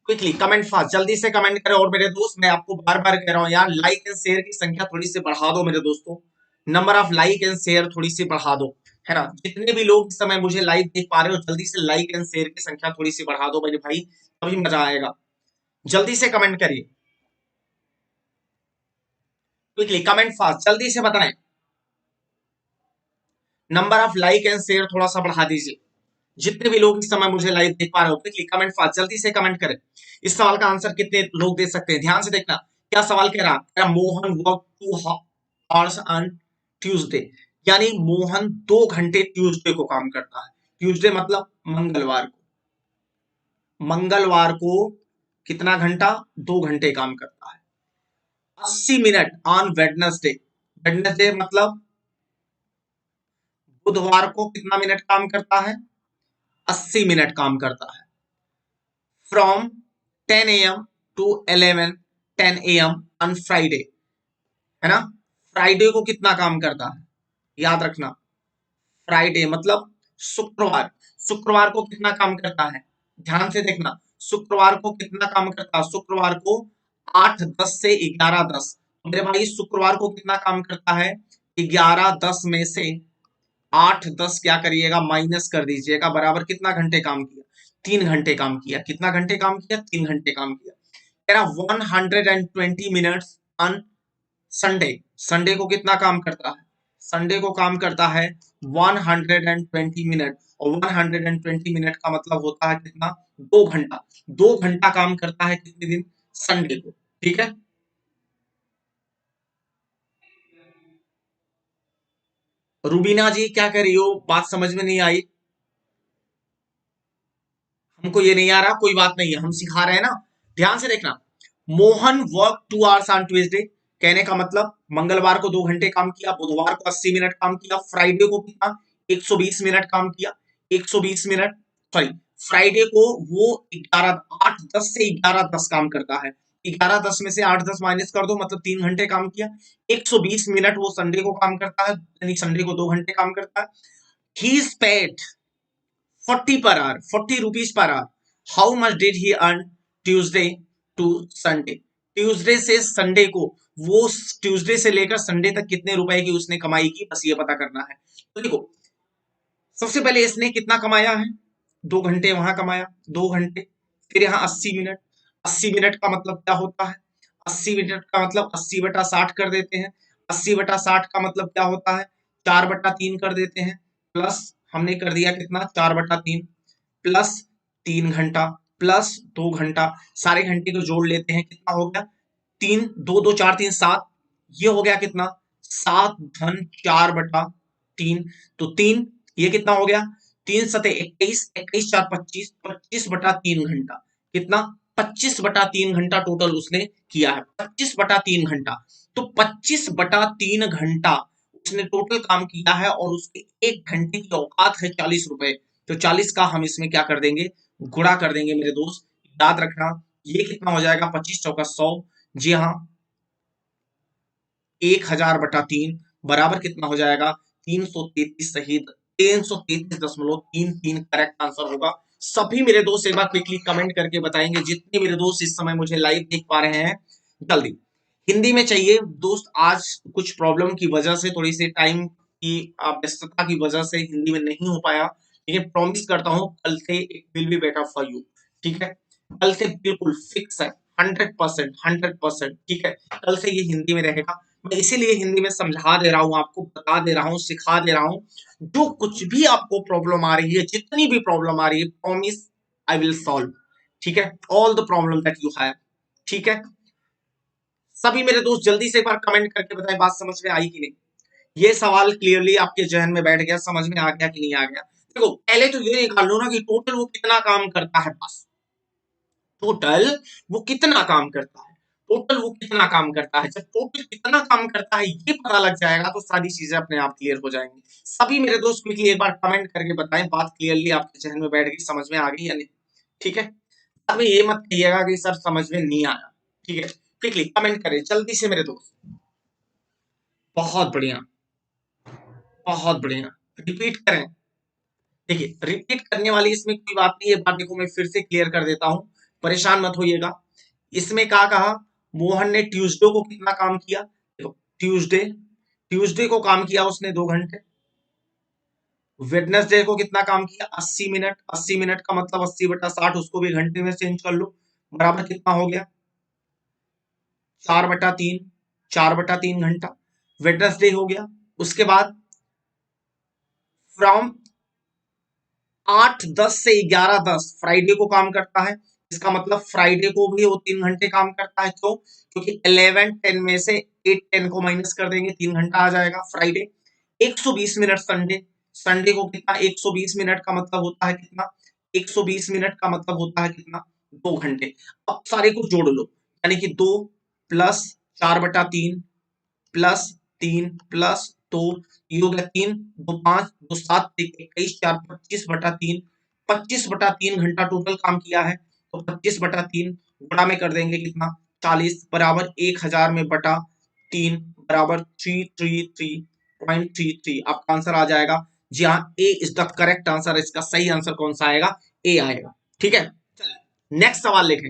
क्विकली कमेंट फास्ट, जल्दी से कमेंट करें। और मेरे दोस्त मैं आपको बार बार कह रहा हूं यार, लाइक एंड शेयर की संख्या थोड़ी सी बढ़ा दो मेरे दोस्तों, number of like and share थोड़ी सी बढ़ा दो, है ना। जितने भी लोग इस समय मुझे लाइव देख पा रहे हो, जल्दी से लाइक एंड शेयर की संख्या थोड़ी सी बढ़ा दो मेरे भाई, तभी मजा आएगा। जल्दी से कमेंट करिए, क्विकली कमेंट फास्ट, जल्दी से बताएं। Number of like and share थोड़ा सा बढ़ा दीजिए, जितने भी लोग इस समय मुझे लाइव देख पा रहे हो, क्विकली कमेंट फास्ट, जल्दी से कमेंट करें। इस सवाल का आंसर कितने लोग दे सकते हैं, ध्यान से देखना। क्या सवाल कह रहा है, Mohan work 2 hours on Tuesday, यानी मोहन 2 घंटे ट्यूसडे को काम करता है। ट्यूसडे मतलब मंगलवार को, मंगलवार को कितना घंटा, 2 घंटे काम करता है। 80 मिनट ऑन वेडनेसडे, वेडनेसडे मतलब बुधवार को कितना मिनट काम करता है, 80 मिनट काम करता है। From 10 AM to 11 10 AM on Friday, है ना। फ्राइडे को कितना काम करता है, याद रखना, फ्राइडे मतलब शुक्रवार, शुक्रवार को कितना काम करता है, ध्यान से देखना, शुक्रवार को कितना काम करता है, शुक्रवार को 8-10 से 11-10। मेरे भाई शुक्रवार को कितना काम करता है, 11-10 में से 8-10 क्या करिएगा, माइनस कर दीजिएगा, बराबर कितना घंटे काम किया, 3 घंटे काम किया। कितना घंटे काम किया, 3 घंटे काम किया। कह रहा 120 मिनट्स ऑन संडे, संडे को कितना काम करता है, संडे को काम करता है 120 मिनट, और 120 मिनट का मतलब होता है कितना, 2 घंटा। 2 घंटा काम करता है कितने दिन, संडे को। ठीक है, रूबीना जी क्या कर रही हो, बात समझ में नहीं आई, हमको ये नहीं आ रहा, कोई बात नहीं है, हम सिखा रहे हैं ना, ध्यान से देखना। Mohan work 2 hours on Tuesday, कहने का मतलब मंगलवार को 2 घंटे काम किया, बुधवार को 80 मिनट काम किया, फ्राइडे को कितना, 120 मिनट काम किया, 120 मिनट, सॉरी, फ्राइडे को वो 8-10 से 11-10 काम करता है, 11:10 में से 8:10 माइनस कर दो, मतलब 3 घंटे काम किया। 120 मिनट वो संडे को काम करता है, यानी संडे को 2 घंटे काम करता है। He is paid 40 per hour, 40 rupees per hour. How much did he earn Tuesday to Sunday? Tuesday से संडे को, वो ट्यूसडे से लेकर संडे तक कितने रुपए की उसने कमाई की, बस ये पता करना है। तो देखो, सबसे पहले इसने कितना कमाया है, 2 घंटे वहां कमाया, 2 घंटे, फिर यहाँ 80 मिनट। 80 मिनट का मतलब क्या होता है, 80 मिनट का मतलब 80/60 कर देते हैं। 80/60 का मतलब क्या होता है, 4/3 कर देते हैं, प्लस हमने कर दिया कितना, 4/3, प्लस 3 घंटा, प्लस 2 घंटा, सारे घंटे को जोड़ लेते हैं, कितना हो गया, 3, 2, 2, 4, 3, 7। ये हो गया कितना, 7 धन 4/3, तो 3, ये कितना हो गया, 3 सते 21, 21 4 25, 25/3 घंटा, कितना, 25/3 घंटा टोटल उसने किया है, 25/3 घंटा। तो 25/3 घंटा उसने टोटल काम किया है, और उसके 1 घंटे की औकात है 40 रुपए। तो 40 का हम इसमें क्या कर देंगे, गुणा कर देंगे मेरे दोस्त। याद रखना, ये कितना हो जाएगा, 25×4 = 100। जी हाँ, 1000/3 बराबर कितना हो जाएगा, 333 सही, 333.33 करेक्ट आंसर होगा। सभी मेरे दोस्त एक बार क्विकली कमेंट करके बताएंगे, जितने मेरे दोस्त इस समय मुझे लाइव देख पा रहे हैं, जल्दी। हिंदी में चाहिए दोस्त, आज कुछ प्रॉब्लम की वजह से, थोड़ी सी टाइम की व्यस्तता की वजह से हिंदी में नहीं हो पाया, लेकिन प्रॉमिस करता हूँ कल से it will be better for you. ठीक है, कल से बिल्कुल फिक्स है, 100%, 100%। ठीक है, कल से ये हिंदी में रहेगा। मैं इसीलिए हिंदी में समझा दे रहा हूँ, आपको बता दे रहा हूँ, सिखा दे रहा हूँ। जो कुछ भी आपको प्रॉब्लम आ रही है, जितनी भी प्रॉब्लम आ रही है, प्रॉमिस आई विल सॉल्व। ठीक है, all the problem that you have. ठीक है, सभी मेरे दोस्त जल्दी से एक बार कमेंट करके बताएं, बात समझ में आई कि नहीं। ये सवाल क्लियरली आपके जहन में बैठ गया, समझ में आ गया कि नहीं आ गया। देखो, पहले तो ये निकाल लो ना कि टोटल वो कितना काम करता है, बस टोटल वो कितना काम करता है, टोटल वो कितना काम करता है। जब टोटल कितना काम करता है ये पता लग जाएगा, तो सारी चीजें अपने आप क्लियर हो जाएंगी। सभी मेरे दोस्त क्विकली एक बार कमेंट करके बताएं, बात क्लियरली आपके जहन में बैठ गई, समझ में आ गई या नहीं। ठीक है, अब ये मत कहिएगा कि सर समझ में नहीं आया। ठीक है, क्विकली कमेंट करें जल्दी से मेरे दोस्त। बहुत बढ़िया, बहुत बढ़िया, रिपीट करें। देखिए, रिपीट करने वाली इसमें कोई बात नहीं है, बात देखो मैं फिर से क्लियर कर देता हूं, परेशान मत होइएगा। इसमें क्या कहा, मोहन ने ट्यूसडे को कितना काम किया, देखो ट्यूसडे, ट्यूसडे को काम किया उसने 2 घंटे। वेडनेसडे को कितना काम किया, 80 मिनट। 80 मिनट का मतलब 80/60, उसको भी घंटे में चेंज कर लो, बराबर कितना हो गया, 4/3, 4/3 घंटा वेडनेसडे हो गया। उसके बाद फ्रॉम 8:10 से 11:10 फ्राइडे को काम करता है। इसका मतलब फ्राइडे को भी वो 3 घंटे काम करता है, क्यों, क्योंकि 11:10 में से 8:10 को माइनस कर देंगे, 3 घंटा आ जाएगा फ्राइडे। 120 मिनट संडे, संडे को कितना, 120 मिनट का मतलब होता है कितना, 120 मिनट का मतलब होता है कितना, 2 घंटे। अब सारे को जोड़ लो, यानी कि 2 प्लस 4/3 प्लस 3 प्लस 2, ये हो गया 3, 2 5, 2 7, 21, 4 25/3, 25/3 घंटा टोटल काम किया है। तो 25/3 गुणा में कर देंगे कितना, 40, बराबर 1000 में बटा 3, बराबर 333.33। आपका आंसर आ जाएगा। जी हाँ, ए इज द करेक्ट आंसर। इसका सही आंसर कौन सा आएगा, ए आएगा। ठीक है, चलिए नेक्स्ट सवाल देखें।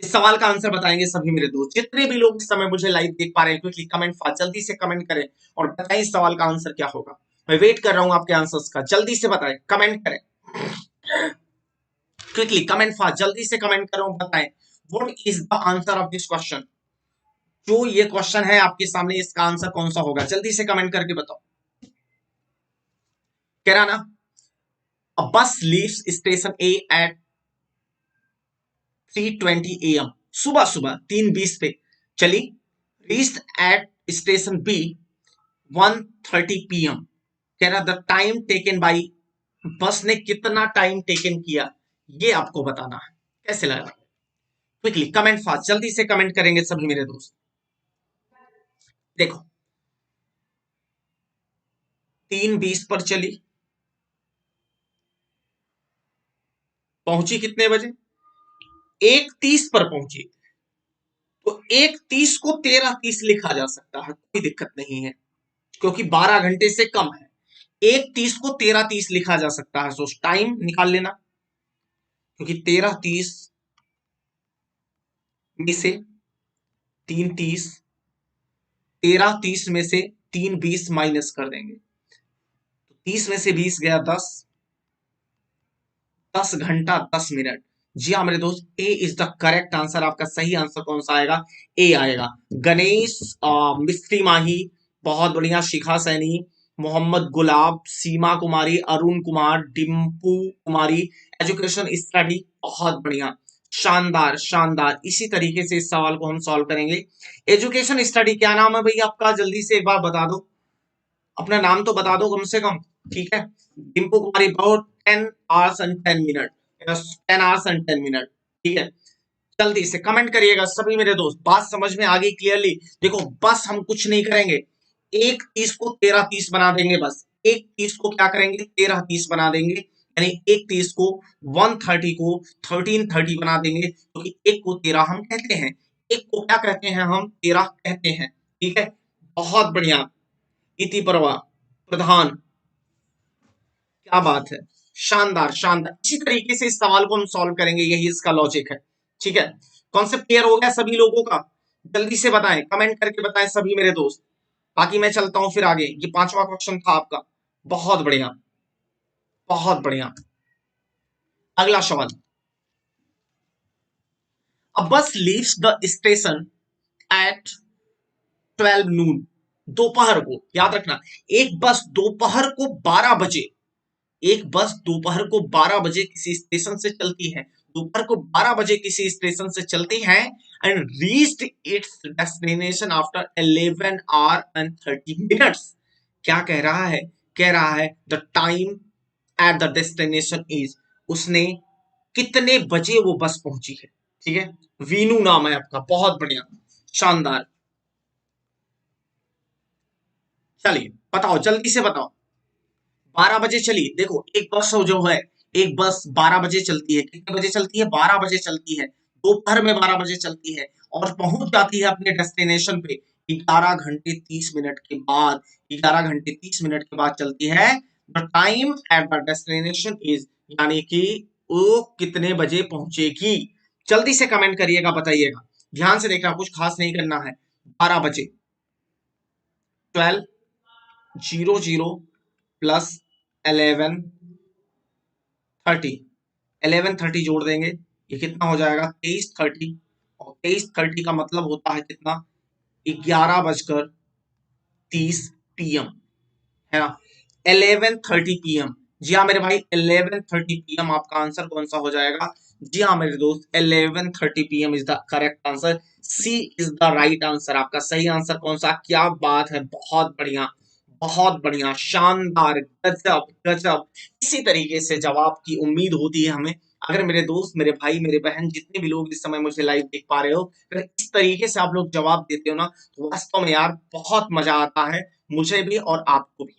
इस सवाल का आंसर बताएंगे सभी मेरे दोस्त, जितने भी लोग इस समय मुझे लाइव देख पा रहे हैं, क्विकली कमेंट फास्ट, जल्दी से कमेंट करें और बताएं इस सवाल का आंसर क्या होगा। मैं वेट कर रहा हूं आपके आंसर्स का, जल्दी से बताएं, कमेंट करें क्विकली, कमेंट फास्ट, जल्दी से कमेंट करो, बताएं what is the answer of this question. जो ये क्वेश्चन है आपके सामने, इसका आंसर कौन सा होगा, जल्दी से कमेंट करके बताओ। कह रहा ना, a bus leaves station A at 3:20 AM, सुबह सुबह 3:20 पे चली, reached at station B 1:30 PM। कह रहा द टाइम टेकन बाई, बस ने कितना टाइम टेकन किया, ये आपको बताना है। कैसे लगा, क्विकली कमेंट फास्ट, जल्दी से कमेंट करेंगे सभी मेरे दोस्त। देखो, 3:20 पर चली, पहुंची कितने बजे, 1:30 पर पहुंची। तो एक 30 को 13:30 लिखा जा सकता है, कोई दिक्कत नहीं है, क्योंकि 12 घंटे से कम है। एक 30 को 13:30 लिखा जा सकता है, सो टाइम निकाल लेना, क्योंकि 13:30 में से 3:30, 13:30 में से 3:20 माइनस कर देंगे, तो 30 में से 20 गया 10, 10 घंटा 10 मिनट। जी हाँ मेरे दोस्त, ए इज द करेक्ट आंसर। आपका सही आंसर कौन सा आएगा? ए आएगा। गणेश मिस्त्री माही, बहुत बढ़िया। शिखा सैनी, मोहम्मद गुलाब, सीमा कुमारी, अरुण कुमार, डिम्पू कुमारी, एजुकेशन स्टडी, बहुत बढ़िया, शानदार शानदार। इसी तरीके से इस सवाल को हम सॉल्व करेंगे। एजुकेशन स्टडी क्या नाम है भैया आपका? जल्दी से एक बार बता दो, अपना नाम तो बता दो कम से कम, ठीक है। डिम्पू कुमारी, about 10 hours and 10 minutes, 10 hours and 10 minutes, ठीक है। जल्दी से कमेंट करिएगा सभी मेरे दोस्त, बात समझ में आ गई क्लियरली? देखो बस हम कुछ नहीं करेंगे, एक 30 को 13:30 बना देंगे, बस एक 30 को क्या करेंगे? 13:30 बना देंगे, यानी एक 30 को 1:30 को 13:30 बना देंगे, क्योंकि एक को 13 हम कहते हैं, एक को क्या कहते हैं? हम 13 कहते हैं, ठीक है। बहुत बढ़िया, इति परवा प्रधान, क्या बात है, शानदार शानदार। इसी तरीके से इस सवाल को हम सॉल्व करेंगे, यही इसका लॉजिक है, ठीक है। कॉन्सेप्ट क्लियर हो गया सभी लोगों का? जल्दी से बताएं, कमेंट करके बताएं सभी मेरे दोस्त, बाकी मैं चलता हूं फिर आगे। ये 5वां क्वेश्चन था आपका, बहुत बढ़िया बहुत बढ़िया। अगला सवाल, अ bus leaves the station at 12 noon, दोपहर को, याद रखना, एक बस दोपहर को 12 बजे, एक बस दोपहर को 12 बजे किसी स्टेशन से चलती है, दोपहर को 12 बजे किसी स्टेशन से चलती है, and reached it's destination after 11 hours and 30 minutes। क्या कह रहा है? कह रहा है the time at the destination is, उसने कितने बजे वो बस पहुंची है, ठीक है। वीनू नाम है आपका, बहुत बढ़िया, शानदार। चलिए बताओ, जल्दी से बताओ। 12 बजे चली, देखो एक बस जो है, एक बस 12 बजे चलती है, कितने बजे चलती है? 12 बजे चलती है, दोपहर में 12 बजे चलती है, और पहुंच जाती है अपने डेस्टिनेशन पे 11 घंटे 30 मिनट के बाद, 11 घंटे 30 मिनट के बाद चलती है। The time at the destination is, यानी कि वो कितने बजे पहुंचेगी? जल्दी से कमेंट करिएगा, बताइएगा, ध्यान से देखना, कुछ खास नहीं करना है। 12 बजे, 12:00 प्लस 11:30, 11:30 जोड़ देंगे, ये कितना हो जाएगा? 23:30, और 23:30 का मतलब होता है कितना? 11:30 PM, है ना? 11:30 PM, जी हाँ मेरे भाई, 11:30 PM आपका आंसर कौन सा हो जाएगा? जी हाँ मेरे दोस्त, 11:30 PM is the correct answer. C is the right answer. आपका सही आंसर कौन सा? क्या बात है, बहुत बढ़िया बहुत बढ़िया, शानदार, गजब गजब। इसी तरीके से जवाब की उम्मीद होती है हमें। अगर मेरे दोस्त, मेरे भाई, मेरे बहन, जितने भी लोग इस समय मुझे लाइव देख पा रहे हो, अगर इस तरीके से आप लोग जवाब देते हो ना, तो वास्तव में यार बहुत मजा आता है, मुझे भी और आपको भी।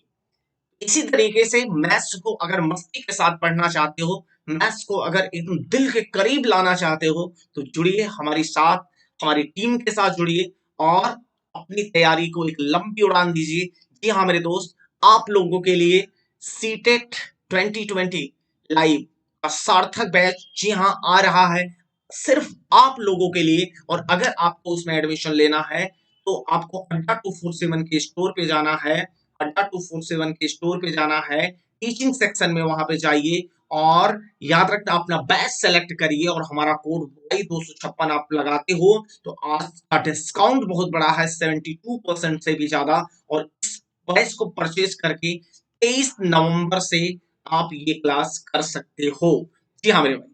इसी तरीके से मैथ्स को अगर मस्ती के साथ पढ़ना चाहते हो, मैथ्स को अगर एकदम दिल के करीब लाना चाहते हो, तो जुड़िए हमारी साथ, हमारी टीम के साथ जुड़िए, और अपनी तैयारी को एक लंबी उड़ान दीजिए। जी हाँ मेरे दोस्त, आप लोगों के लिए सीटेट 2020 लाइव का सार्थक बैच, जी हाँ, आ रहा है, सिर्फ आप लोगों के लिए। और अगर आपको उसमें एडमिशन लेना है, तो आपको अड्डा 247 के स्टोर पे जाना है, अड्डा 247 के स्टोर पे जाना है, टीचिंग सेक्शन में वहां पे जाइए, और याद रखना अपना बैच सेलेक्ट करिए, और हमारा कोड वाई 256 आप लगाते हो, तो आज का डिस्काउंट बहुत बड़ा है, 72% से भी ज्यादा। और इस बैच को परचेज करके 23 नवंबर से आप ये क्लास कर सकते हो। जी हाँ मेरे भाई,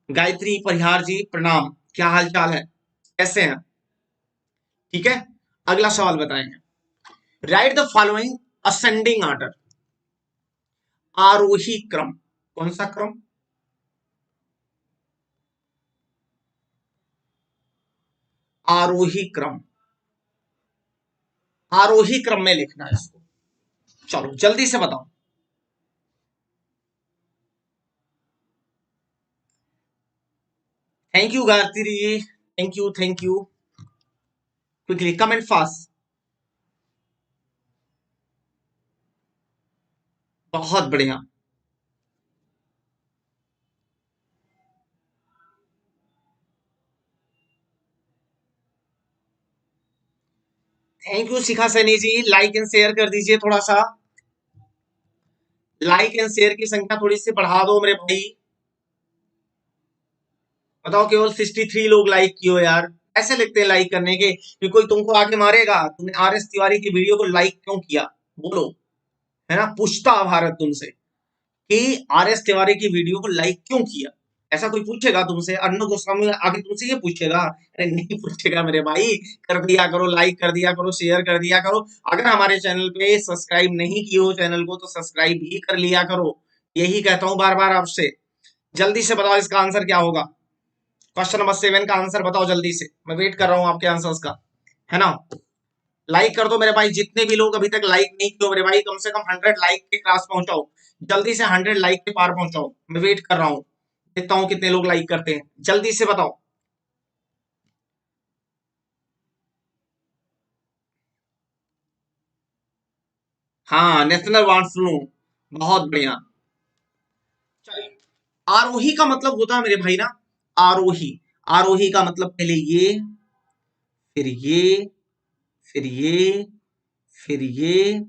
गायत्री परिहार जी प्रणाम, क्या हाल चाल है, कैसे हैं? ठीक है, अगला सवाल बताएंगे। Write the following ascending order, आरोही क्रम, कौन सा क्रम? आरोही क्रम, आरोही क्रम में लिखना है इसको। चलो जल्दी से बताओ। Thank you Gayatri ji, thank you thank you. Quickly come and fast. बहुत बढ़िया। Thank you Shikha Saini ji, like and share कर दीजिए थोड़ा सा। लाइक एंड शेयर की संख्या थोड़ी सी बढ़ा दो मेरे भाई। बताओ, केवल 63 लोग लाइक किए हो यार। ऐसे लिखते हैं लाइक करने के कि कोई तुमको आके मारेगा, तुमने आर एस तिवारी की वीडियो को लाइक क्यों किया, बोलो। है ना, पूछता भारत तुमसे कि आर एस तिवारी की वीडियो को लाइक क्यों किया। ऐसा कोई पूछेगा तुमसे? अर्णव गोस्वामी आगे तुमसे ये पूछेगा? अरे नहीं पूछेगा मेरे भाई। कर दिया करो, लाइक कर दिया करो, शेयर कर दिया करो। अगर हमारे चैनल पे सब्सक्राइब नहीं किए हो चैनल को, तो सब्सक्राइब भी कर लिया करो। यही कहता हूं बार बार आपसे। जल्दी से बताओ इसका आंसर क्या होगा। क्वेश्चन नंबर 7 का आंसर बताओ जल्दी से, मैं वेट कर रहा हूं आपके आंसर्स का। है ना, लाइक कर दो मेरे भाई। जितने भी लोग अभी तक लाइक नहीं किए मेरे भाई, कम से कम 100 लाइक के क्रॉस पहुंचाओ। जल्दी से 100 लाइक के पार पहुंचाओ, मैं वेट कर रहा हूं। देखता हूं कितने लोग लाइक करते हैं, जल्दी से बताओ। हाँ, नेशनल वार्ड। बहुत बढ़िया। चलिए, आरोही का मतलब होता है मेरे भाई ना, आरोही। आरोही का मतलब पहले ये, फिर ये, फिर ये, फिर ये,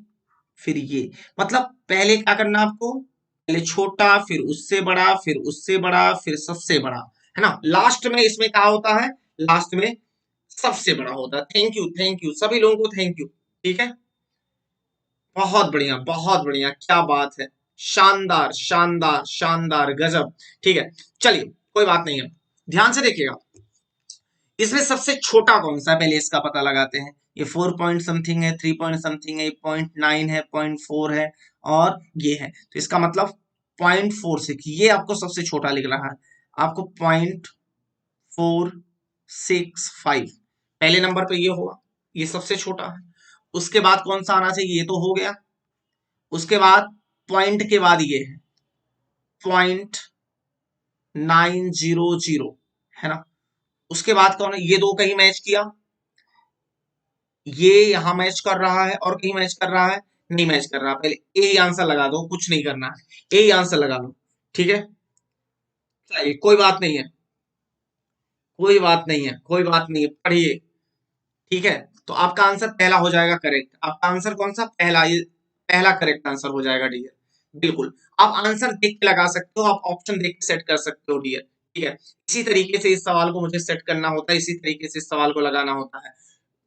फिर ये। मतलब पहले क्या करना आपको, पहले छोटा, फिर उससे बड़ा, फिर उससे बड़ा, फिर सबसे बड़ा। है ना, लास्ट में इसमें क्या होता है, लास्ट में सबसे बड़ा होता है। थैंक यू, थैंक यू सभी लोगों को, थैंक यू। ठीक है, बहुत बढ़िया, बहुत बढ़िया, क्या बात है। शानदार, शानदार, शानदार, गजब। ठीक है, चलिए कोई बात नहीं है। ध्यान से देखिएगा, इसमें सबसे छोटा कौन सा है, पहले इसका पता लगाते हैं। ये 4 पॉइंट समथिंग है, 3 पॉइंट समथिंग है, 0.9 है, 0.4 है, और ये है। तो इसका मतलब 0.46, ये आपको सबसे छोटा लिख रहा है। आपको 0.465 पहले नंबर पे ये होगा, ये सबसे छोटा है। उसके बाद कौन सा आना चाहिए, ये तो हो गया। उसके बाद पॉइंट के बाद ये है 0.900, है ना। उसके बाद कौन है, ये दो कहीं मैच किया, ये यहां मैच कर रहा है और कहीं मैच कर रहा है, नहीं मैच कर रहा। पहले ए ही आंसर लगा दो, कुछ नहीं करना है, ए ही आंसर लगा लो। ठीक है, चलिए कोई बात नहीं है, कोई बात नहीं है, कोई बात नहीं है, पढ़िए। ठीक है, तो आपका आंसर पहला हो जाएगा करेक्ट। आपका आंसर कौन सा, पहला, ये पहला करेक्ट आंसर हो जाएगा डियर। बिल्कुल, आप आंसर देख के लगा सकते हो, आप ऑप्शन देख के सेट कर सकते हो डियर। ठीक है, इसी तरीके से इस सवाल को मुझे सेट करना होता है, इसी तरीके से इस सवाल को लगाना होता है।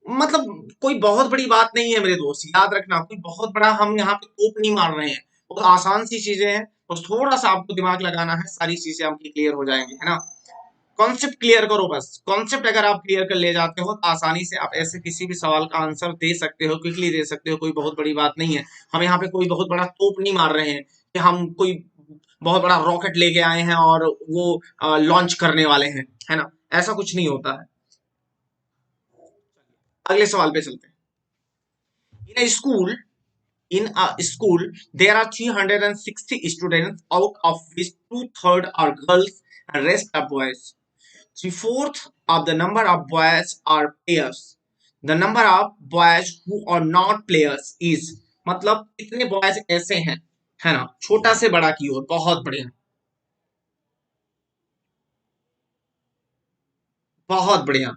मतलब कोई बहुत बड़ी बात नहीं है मेरे दोस्त, याद रखना, कोई बहुत बड़ा हम यहाँ पे टोप नहीं मार रहे हैं। बहुत आसान सी चीजें हैं, बस थोड़ा सा आपको दिमाग लगाना है, सारी चीजें आपकी क्लियर हो जाएंगी। है ना, कॉन्सेप्ट क्लियर करो बस। कॉन्सेप्ट अगर आप क्लियर कर ले जाते हो तो आसानी से आप ऐसे किसी भी सवाल का आंसर दे सकते हो, क्विकली दे सकते हो। कोई बहुत बड़ी बात नहीं है। हम यहाँ पे कोई बहुत बड़ा तोप नहीं मार रहे हैं कि हम कोई बहुत बड़ा रॉकेट लेके आए हैं और वो लॉन्च करने वाले हैं। है ना, ऐसा कुछ नहीं होता है। अगले सवाल पे चलते हैं। In a school, there are 360 students, out of which two-thirds are girls and rest are boys. Three-fourths of the number of boys are players. The number of boys who are not players is, मतलब कितने boys ऐसे हैं, है ना, छोटा से बड़ा की ओर। बहुत बढ़िया, बहुत बढ़िया।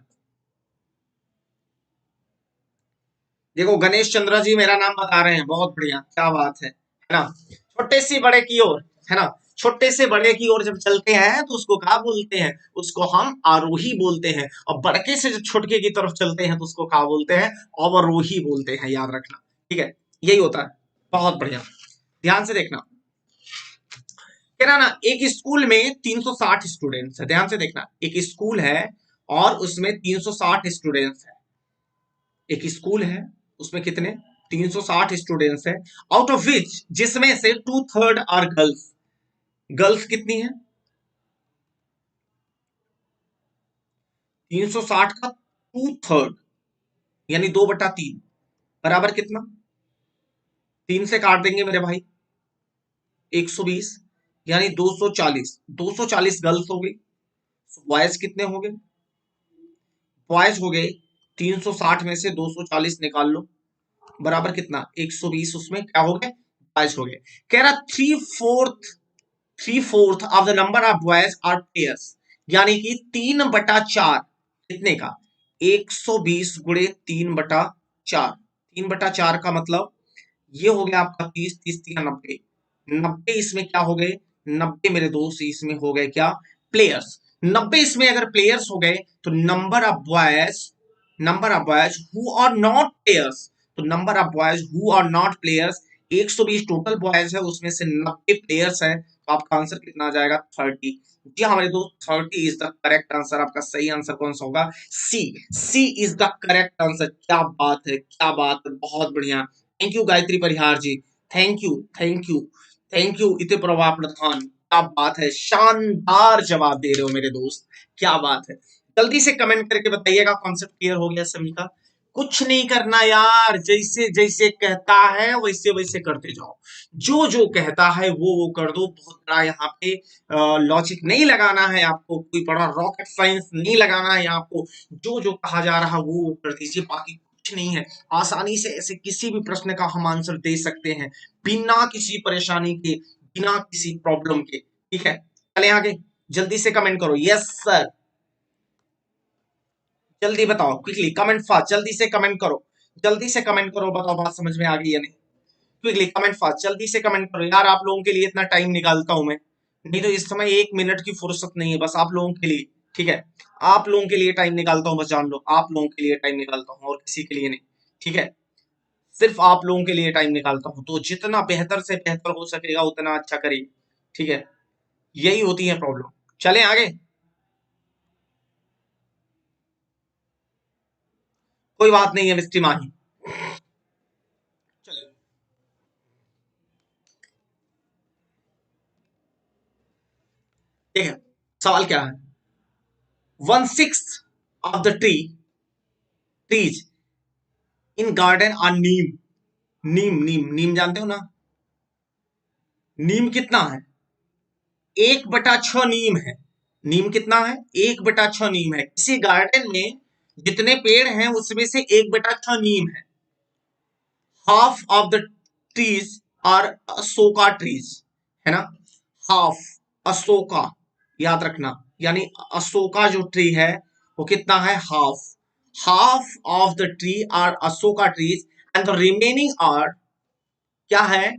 देखो गणेश चंद्र जी मेरा नाम बता रहे हैं, बहुत बढ़िया, क्या बात है ना। छोटे से बड़े की ओर, है ना, छोटे से बड़े की ओर जब चलते हैं तो उसको क्या बोलते हैं, उसको हम आरोही बोलते हैं। और बड़के से जब छोटके की तरफ चलते हैं तो उसको क्या बोलते हैं, अवरोही बोलते हैं, याद रखना। ठीक है, यही होता है। बहुत बढ़िया, ध्यान से देखना। कह रहा ना, एक स्कूल में 360 स्टूडेंट्स है, ध्यान से देखना। एक स्कूल है और उसमें 360 स्टूडेंट्स है। एक स्कूल है, उसमें कितने, 360 स्टूडेंट्स है। आउट ऑफ विच, जिसमें से two third are girls. Girls कितनी है, 360 का टू थर्ड, यानी 2/3, बराबर कितना, 3 से काट देंगे मेरे भाई, 120, यानी 240। 240 गर्ल्स हो गई। बॉयज कितने हो गए, बॉयज हो गए 360 में से 240 निकाल लो, बराबर कितना 120, उसमें क्या हो गए 22 हो गए। कह रहा three fourth of the number of boys are players, यानी कि 3/4 कितने का 120 गुणे 3/4, 3/4 का मतलब ये हो गया आपका 30, 30 या 90, 90 इसमें क्या हो गए 90 मेरे दोस्त इसमें हो गए क्या प्लेयर्स। 90 इसमें अगर प्लेयर्स हो गए तो number of boys who are not players, तो number of boys who are not players 120 total boys है, उसमें से 90 प्लेयर्स है, तो आपका आंसर कितना आ जाएगा 30। जी हाँ हमारे दोस्त 30 इज द करेक्ट आंसर। आपका सही आंसर कौन सा होगा C, C is the correct answer. क्या बात है, क्या बात है, बहुत बढ़िया। Thank you Gayatri Parihar ji, thank you thank you thank you Iti Prabha प्रधान, क्या बात है, शानदार जवाब दे रहे हो मेरे दोस्त, क्या बात है। जल्दी से कमेंट करके बताइएगा कॉन्सेप्ट क्लियर हो गया सभी का। कुछ नहीं करना यार, जैसे जैसे कहता है वैसे वैसे करते जाओ, जो जो कहता है वो कर दो। बहुत बड़ा यहाँ पे लॉजिक नहीं लगाना है आपको, कोई बड़ा रॉकेट साइंस नहीं लगाना है आपको, जो जो कहा जा रहा है वो कर दीजिए, बाकी कुछ नहीं है। आसानी से ऐसे किसी भी प्रश्न का हम आंसर दे सकते हैं बिना किसी परेशानी के, बिना किसी प्रॉब्लम के। ठीक है, चले आगे, जल्दी से कमेंट करो यस सर, जल्दी बताओ क्विकली कमेंट फास्ट, जल्दी से कमेंट करो, जल्दी से कमेंट करो, बताओ बात समझ में आ गई या नहीं। क्विकली कमेंट फास्ट, जल्दी से कमेंट करो यार, आप लोगों के लिए इतना टाइम निकालता हूं मैं, नहीं तो इस समय 1 मिनट की फुर्सत नहीं है, बस आप लोगों के लिए। ठीक है, आप लोगों के लिए टाइम निकालता हूं, बस जान लो आप लोगों के लिए टाइम निकालता हूं और किसी के लिए नहीं। ठीक है, सिर्फ आप लोगों के लिए टाइम निकालता हूं, तो जितना बेहतर से बेहतर हो सकेगा उतना अच्छा करिए। ठीक है, यही होती है प्रॉब्लम। चलें आगे, कोई बात नहीं है मिस्टी माही। चलिए, ठीक है, सवाल क्या है। 1/6 of the trees in garden are neem, नीम नीम नीम जानते हो ना, नीम कितना है 1/6 नीम है। नीम कितना है 1/6 नीम है, किसी गार्डन में जितने पेड़ हैं उसमें से 1/6 नीम है। Half of the trees are Ashoka trees, है ना, हाफ अशोका, याद रखना, यानी अशोका जो ट्री है वो कितना है half, half of the tree are Ashoka trees and the remaining are क्या है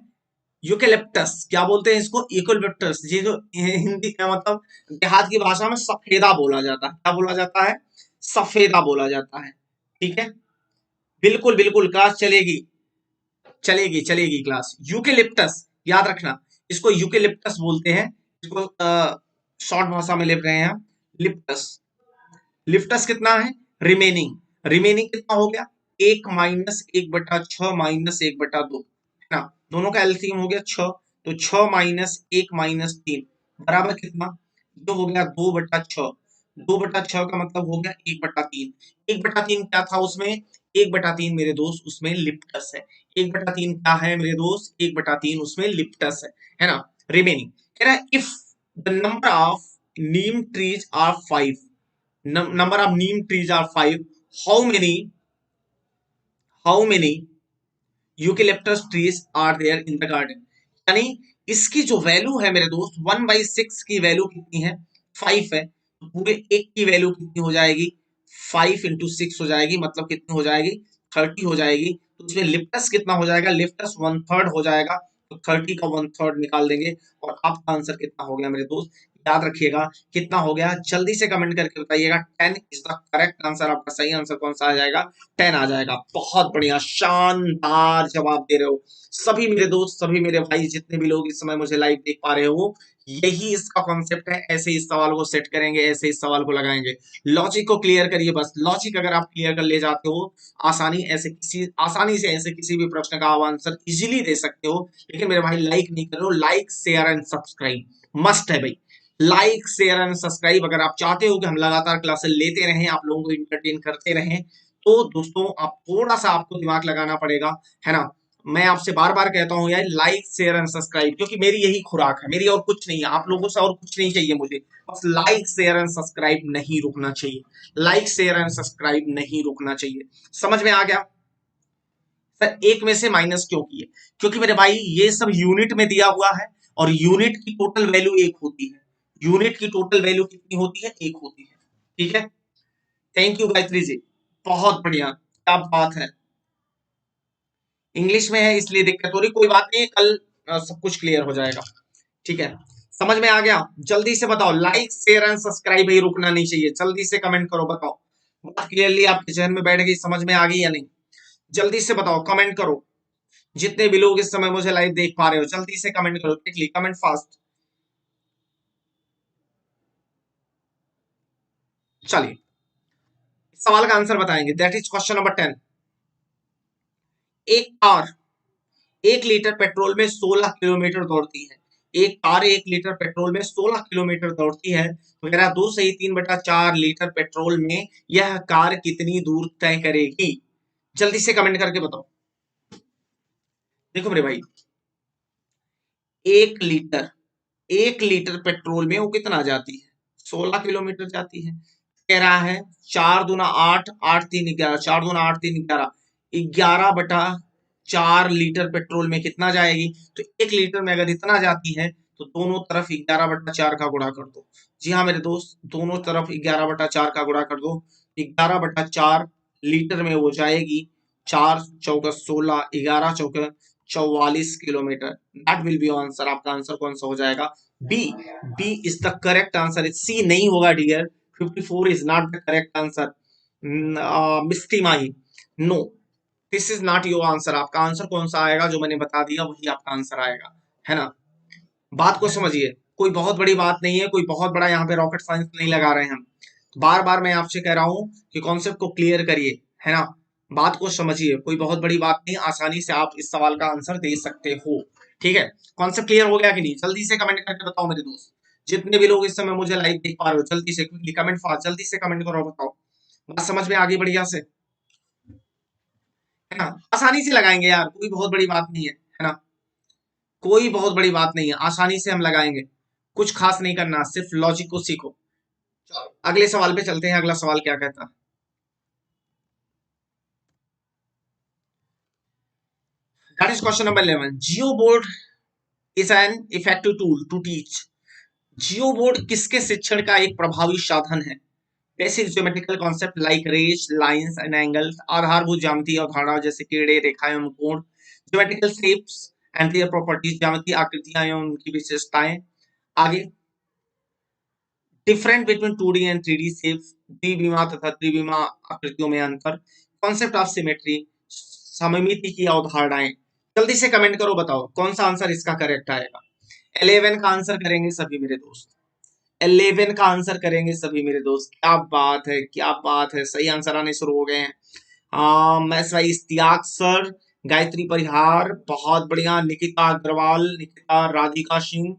यूकेलिप्टस, क्या बोलते हैं इसको यूकेलिप्टस, ये जो हिंदी का मतलब देहात की भाषा में सफेदा बोला जाता है, क्या बोला जाता है सफेदा बोला जाता है। ठीक है, बिल्कुल बिल्कुल क्लास चलेगी, चलेगी चलेगी क्लास। यूकेलिप्टस याद रखना, इसको यूकेलिप्टस बोलते हैं, इसको शॉर्ट भाषा में लिख रहे हैं हम लिप्टस। लिप्टस कितना है रिमेनिंग, रिमेनिंग कितना हो गया 1 - 1/6 - 1/2, है ना, दोनों का एलसीएम हो गया 6, तो 6 - 1 - 3 बराबर कितना, जो हो गया 2/6, 2/6 का मतलब हो गया 1/3, 1/3 क्या था उसमें 1/3 मेरे दोस्त उसमें लिप्टस है, 1/3 क्या है मेरे दोस्त 1/3 उसमें लिप्टस है ना। रिमेनिंग कह रहा है if the number of neem trees are 5, number of neem trees are 5, how many how many eucalyptus trees are there in the garden, यानी इसकी जो वैल्यू है मेरे दोस्त 1/6 की वैल्यू कितनी है 5 है, तो पूरे एक की वैल्यू कितनी हो जाएगी 5 × 6 हो जाएगी, मतलब कितनी हो जाएगी 30 हो जाएगी। तो उसमें लिप्टस कितना हो जाएगा, लिप्टस 1/3 हो जाएगा, तो 30 का 1/3 निकाल देंगे और आपका आंसर कितना हो गया मेरे दोस्त, याद रखिएगा कितना हो गया, जल्दी से कमेंट करके बताइएगा। 10 इज द करेक्ट आंसर। आपका सही आंसर कौन सा आ जाएगा 10 आ जाएगा। बहुत बढ़िया, शानदार जवाब दे रहे हो सभी मेरे दोस्त, सभी मेरे भाई, जितने भी लोग इस समय मुझे लाइव देख पा रहे हो, यही इसका कॉन्सेप्ट है, ऐसे इस सवाल को सेट करेंगे, ऐसे इस सवाल को लगाएंगे। लॉजिक को क्लियर करिए, बस लॉजिक अगर आप क्लियर कर ले जाते हो आसानी से ऐसे किसी भी प्रश्न का आप आंसर इजीली दे सकते हो। लेकिन मेरे भाई लाइक नहीं कर रहे हो, like share and subscribe must है भाई, लाइक शेयर एंड सब्सक्राइब अगर आप चाहते हो कि हम लगातार क्लासेस लेते रहें, आप लोगों को इंटरटेन करते रहें, तो दोस्तों आप थोड़ा सा आपको दिमाग लगाना पड़ेगा, है ना। मैं आपसे बार बार कहता हूं यार, लाइक शेयर एंड सब्सक्राइब, क्योंकि मेरी यही खुराक है, मेरी और कुछ नहीं है, आप लोगों से और कुछ नहीं चाहिए मुझे, बस लाइक शेयर एंड सब्सक्राइब नहीं रुकना चाहिए, लाइक शेयर एंड सब्सक्राइब नहीं रुकना चाहिए। समझ में आ गया? सर एक में से माइनस क्यों किए? क्योंकि मेरे भाई ये सब यूनिट में दिया हुआ है, और यूनिट की टोटल वैल्यू एक होती है। यूनिट की टोटल वैल्यू कितनी होती है? एक होती है। ठीक है, थैंक यू गायत्री जी, बहुत बढ़िया, क्या बात है। इंग्लिश में है इसलिए दिक्कत हो रही, कोई बात नहीं, कल सब कुछ क्लियर हो जाएगा। ठीक है, समझ में आ गया? जल्दी से बताओ, लाइक शेयर एंड सब्सक्राइब ही रुकना नहीं चाहिए, जल्दी से कमेंट करो, बताओ बात क्लियरली आपके जहन में बैठ गई, समझ में आ गई या नहीं? जल्दी से बताओ, कमेंट करो। जितने भी लोग इस समय मुझे लाइव देख पा रहे हो, जल्दी से कमेंट करो, क्विकली कमेंट फास्ट। चलिए, सवाल का आंसर बताएंगे, दैट इज क्वेश्चन नंबर 10। एक कार 1 लीटर पेट्रोल में 16 किलोमीटर दौड़ती है। एक कार 1 लीटर पेट्रोल में 16 किलोमीटर दौड़ती है, तो मेरा 2 से 3/4 लीटर पेट्रोल में यह कार कितनी दूर तय करेगी? जल्दी से कमेंट करके बताओ। देखो मेरे भाई, 1 लीटर 1 लीटर पेट्रोल में वो कितना जाती है? 16 किलोमीटर जाती है। कह रहा है 4 दूना 8, 8 3 11, 4 दूना 8 3 11, 11/4 लीटर पेट्रोल में कितना जाएगी? तो 1 लीटर में अगर इतना जाती है, तो दोनों तरफ 11/4 का गुणा कर दो। जी हाँ मेरे दोस्त, दोनों तरफ 11/4 का गुणा कर दो। 11/4 लीटर में वो जाएगी 4 × 4 = 16, 11 × 4 = 44 kilometre. That will be answer. आपका आंसर कौन सा हो जाएगा? B. B is the correct answer, C नहीं होगा dear. 54 is not the correct answer. Misty Mahi, no, this is not your answer. आपका आंसर कौन सा आएगा? जो मैंने बता दिया वही आपका आंसर आएगा, है ना? बात को समझिए, कोई बहुत बड़ी बात नहीं है, कोई बहुत बड़ा यहाँ पे रॉकेट साइंस नहीं लगा रहे हैं हम। बार बार मैं आपसे कह रहा हूं कि कॉन्सेप्ट को क्लियर करिए, है ना? बात को समझिए, कोई बहुत बड़ी बात नहीं, आसानी से आप इस सवाल का आंसर दे सकते हो। ठीक है, कॉन्सेप्ट क्लियर हो गया कि नहीं? जल्दी से कमेंट करके बताओ मेरे दोस्त। जितने भी लोग इस समय मुझे लाइव देख पा रहे हो, जल्दी से क्विकली कमेंट फास्ट, जल्दी से कमेंट करो, बताओ। बात समझ में आ गई बढ़िया से, है ना? आसानी से लगाएंगे यार, कोई बहुत बड़ी बात नहीं है ना? कोई बहुत बड़ी बात नहीं है, आसानी से हम लगाएंगे, कुछ खास नहीं करना, सिर्फ लॉजिक को सीखो। चलो अगले सवाल पे चलते हैं, अगला सवाल क्या कहता है? That is question number 11। Geo board is an effective tool to teach. Geo board किसके शिक्षण का एक प्रभावी साधन है? Basic geometrical concept like rays, lines and angles, आधारभूत ज्यामितीय अवधारणा जैसे टेढ़े रेखाएं एवं कोण, geometrical shapes and their properties, ज्यामितीय आकृतियां एवं उनकी विशेषताएं। आगे, different between 2D and 3D shapes, द्विविमा तथा त्रिविमा आकृतियों में अंतर, कॉन्सेप्ट ऑफ सिमेट्री, सममिति की अवधारणाएं। जल्दी से कमेंट करो, बताओ कौन सा आंसर इसका करेक्ट आएगा? 11 का आंसर करेंगे सभी मेरे दोस्त, 11 का आंसर करेंगे सभी मेरे दोस्त। क्या बात है, क्या बात है, सही आंसर आने शुरू हो गए हैं। मैं सही, इस्तियाक सर, गायत्री परिहार, बहुत बढ़िया, निकिता अग्रवाल, निकिता राधिका सिंह,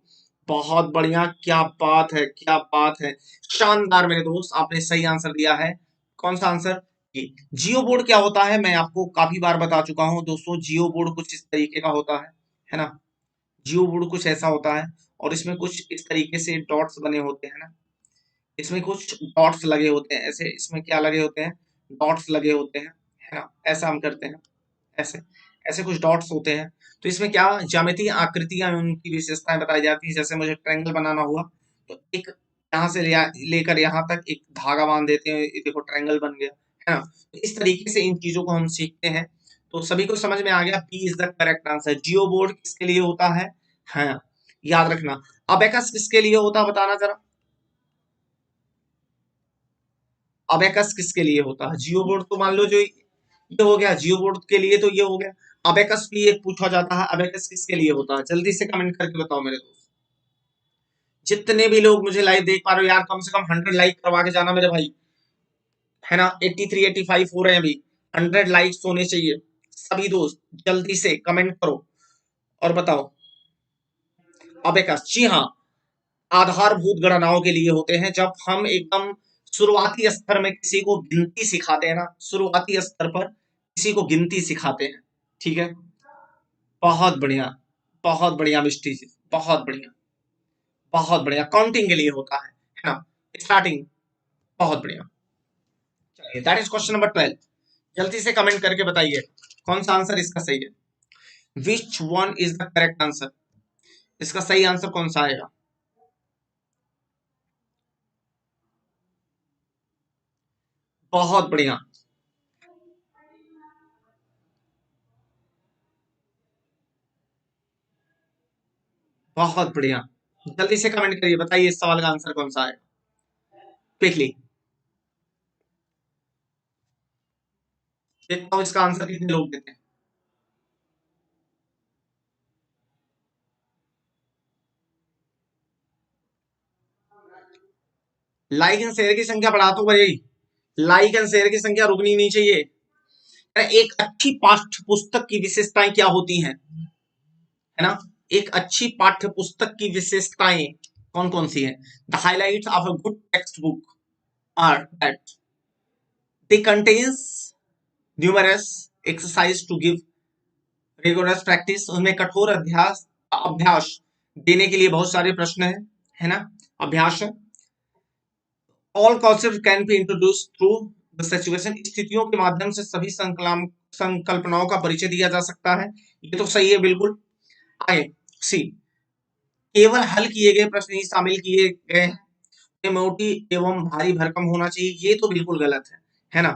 बहुत बढ़िया, क्या बात है, क्या बात है, शानदार मेरे दोस्त, आपने सही आंसर दिया है। कौन सा आंसर? जी। जियो बोर्ड क्या होता है, मैं आपको काफी बार बता चुका हूं दोस्तों, जियो बोर्ड कुछ इस तरीके का होता है ना? जियो बोर्ड कुछ ऐसा होता है, और इसमें कुछ इस तरीके से डॉट्स बने होते हैं ना, इसमें कुछ डॉट्स लगे होते हैं ऐसे, इसमें क्या लगे होते हैं? डॉट्स लगे होते हैं, है ना? ऐसा हम करते हैं, ऐसे ऐसे कुछ डॉट्स होते हैं। तो इसमें क्या ज्यामितीय आकृतियां उनकी विशेषताएं बताई जाती है। जैसे मुझे ट्रायंगल बनाना हुआ, तो एक यहाँ से लेकर यहाँ तक एक धागा बांध देते हैं, ये देखो ट्रायंगल बन गया, है ना? तो इस तरीके से इन चीजों को हम सीखते हैं। तो सभी को समझ में आ गया, P is the correct answer. Jio board किसके लिए होता है? हाँ, याद रखना। अबेकस किसके लिए होता है, बताना जरा। अबेकस किसके लिए होता है? जियो बोर्ड तो मान लो जो ये हो गया, जियो बोर्ड के लिए तो ये हो गया। अबेकस भी एक पूछा जाता है, अबेकस किसके लिए होता है? जल्दी से कमेंट करके बताओ मेरे दोस्त। जितने भी लोग मुझे लाइव देख पा रहे हो यार, कम से कम 100 लाइक करवा के जाना मेरे भाई, है ना? 83 85 हो रहे हैं अभी, 100 लाइक्स होने चाहिए। सभी दोस्त जल्दी से कमेंट करो और बताओ। अबेकस, जी हाँ, आधारभूत गणनाओं के लिए होते हैं। जब हम एकदम शुरुआती स्तर में किसी को गिनती सिखाते हैं ना, शुरुआती स्तर पर किसी को गिनती सिखाते हैं, ठीक है? बहुत बढ़िया, बहुत बढ़िया मिस्टी जी, बहुत बढ़िया, बहुत बढ़िया, काउंटिंग के लिए होता है ना, स्टार्टिंग। बहुत बढ़िया। चलिए, दैट इज क्वेश्चन नंबर 12। जल्दी से कमेंट करके बताइए कौन सा आंसर इसका सही है। Which one is the correct answer, इसका सही आंसर कौन सा आएगा। बहुत बढ़िया, बहुत बढ़िया। जल्दी से कमेंट करिए, बताइए इस सवाल का आंसर कौन सा आएगा क्विकली। देखता हूँ इसका आंसर कितने लोग देते हैं। लाइक एंड शेयर की संख्या बढ़ा तो भाई, लाइक एंड शेयर की संख्या रुकनी नहीं चाहिए। अरे एक अच्छी पाठ्य पुस्तक की विशेषताएं क्या होती हैं, है ना। एक अच्छी पाठ्य पुस्तक की विशेषताएं कौन कौन सी हैं। The highlights of a good textbook are that they contains numerous exercise to give rigorous practice, उनमें कठोर अभ्यास अभ्यास देने के लिए बहुत सारे प्रश्न है ना, अभ्यास है। All concept can be introduce through the situation, स्थितियों के माध्यम से सभी संकल्पनाओं का परिचय दिया जा सकता है। ये तो सही है बिल्कुल। आगे सी, केवल हल किए गए प्रश्न ही शामिल किए गए हैं, मोटी एवं भारी भरकम होना चाहिए, ये तो बिल्कुल गलत है ना।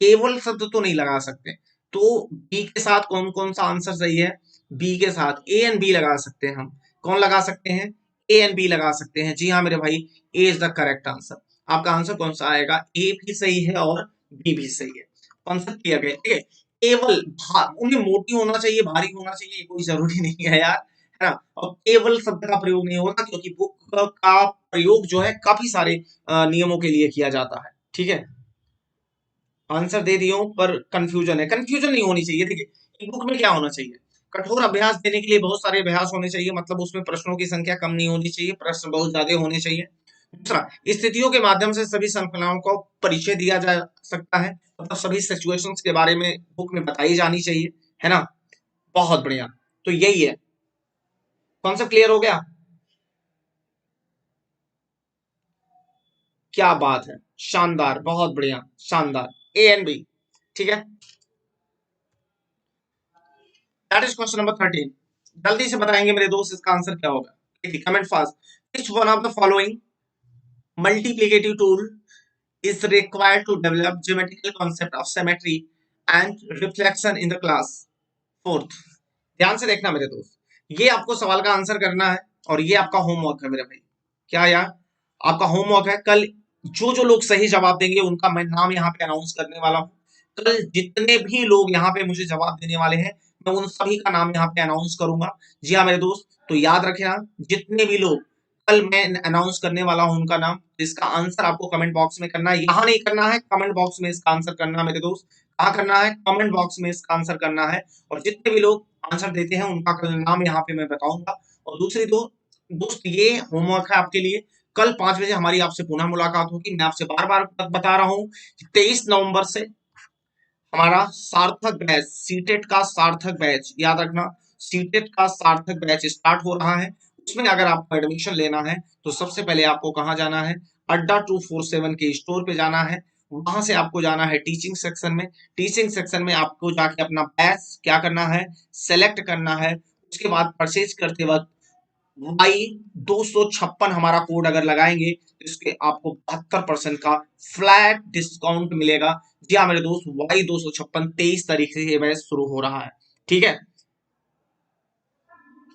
केवल शब्द तो नहीं लगा सकते। तो बी के साथ कौन कौन सा आंसर सही है। बी के साथ ए एंड बी लगा सकते हैं हम। कौन लगा सकते हैं, ए एंड बी लगा सकते हैं। जी हाँ मेरे भाई, ए इज द करेक्ट आंसर। आपका आंसर कौन सा आएगा, ए भी सही है और बी भी सही है। कॉन्सेप्ट किया गया, ठीक है। केवल उन्हें मोटी होना चाहिए, भारी होना चाहिए, कोई जरूरी नहीं है यार, है ना। और केवल शब्द का प्रयोग नहीं होगा, क्योंकि बुक का प्रयोग जो है काफी सारे नियमों के लिए किया जाता है, ठीक है। आंसर दे दियो पर कंफ्यूजन है, कंफ्यूजन नहीं होनी चाहिए। देखिए बुक में क्या होना चाहिए, कठोर अभ्यास देने के लिए बहुत सारे अभ्यास होने चाहिए, मतलब उसमें प्रश्नों की संख्या कम नहीं होनी चाहिए, प्रश्न बहुत ज्यादा होने चाहिए। दूसरा, स्थितियों के माध्यम से सभी संकल्पनाओं को परिचय दिया जा सकता है, मतलब सभी सिचुएशंस के बारे में बुक में बताई जानी चाहिए, है ना। बहुत बढ़िया। तो यही है, कॉन्सेप्ट क्लियर हो गया। क्या बात है, शानदार, बहुत बढ़िया, शानदार। ए एंड बी, ठीक है। That is question number 13। जल्दी से बताएंगे मेरे दोस्त इसका आंसर क्या होगा। देखिए comment fast. Which one of the following multiplicative tool is required to develop geometrical concept of symmetry and reflection in the class। Fourth, ध्यान से देखना मेरे दोस्त, ये आपको सवाल का आंसर करना है और ये आपका होमवर्क है मेरे भाई। क्या यार, आपका होमवर्क है। कल जो जो लोग सही जवाब देंगे उनका मैं नाम यहाँ पे अनाउंस करने वाला हूँ। कल जितने भी लोग यहाँ पे मुझे जवाब देने वाले हैं, मैं उन सभी का नाम यहाँ पे अनाउंस करूंगा। जी हाँ मेरे दोस्त, तो याद रखना, जितने भी लोग कल मैं अनाउंस करने वाला हूं उनका नाम, इसका आंसर आपको कमेंट बॉक्स में करना है। यहाँ नहीं करना है, कमेंट बॉक्स में इसका आंसर करना है मेरे दोस्त। कहाँ करना है, कमेंट बॉक्स में इसका आंसर करना है। और जितने भी लोग आंसर देते हैं उनका कल नाम यहाँ पे मैं बताऊंगा। और दूसरी दो दोस्त, ये होमवर्क है आपके लिए। कल 5 बजे हमारी आपसे पुनः मुलाकात होगी। मैं आपसे बार बार बता रहा हूँ, 23 नवंबर से हमारा सार्थक बैच, सीटेट का सार्थक बैच, याद रखना, सीटेट का सार्थक बैच स्टार्ट हो रहा है। उसमें अगर आपको एडमिशन लेना है तो सबसे पहले आपको कहाँ जाना है, अड्डा 247 के स्टोर पे जाना है। वहां से आपको जाना है टीचिंग सेक्शन में। टीचिंग सेक्शन में आपको जाके अपना बैच क्या करना है, सेलेक्ट करना है। उसके बाद परचेज करते वक्त वाई 256 हमारा कोड अगर लगाएंगे तो इसके आपको 72% का फ्लैट डिस्काउंट मिलेगा। जी हाँ मेरे दोस्त, वाई 256 23 तारीख से ये बैच शुरू हो रहा है, ठीक है।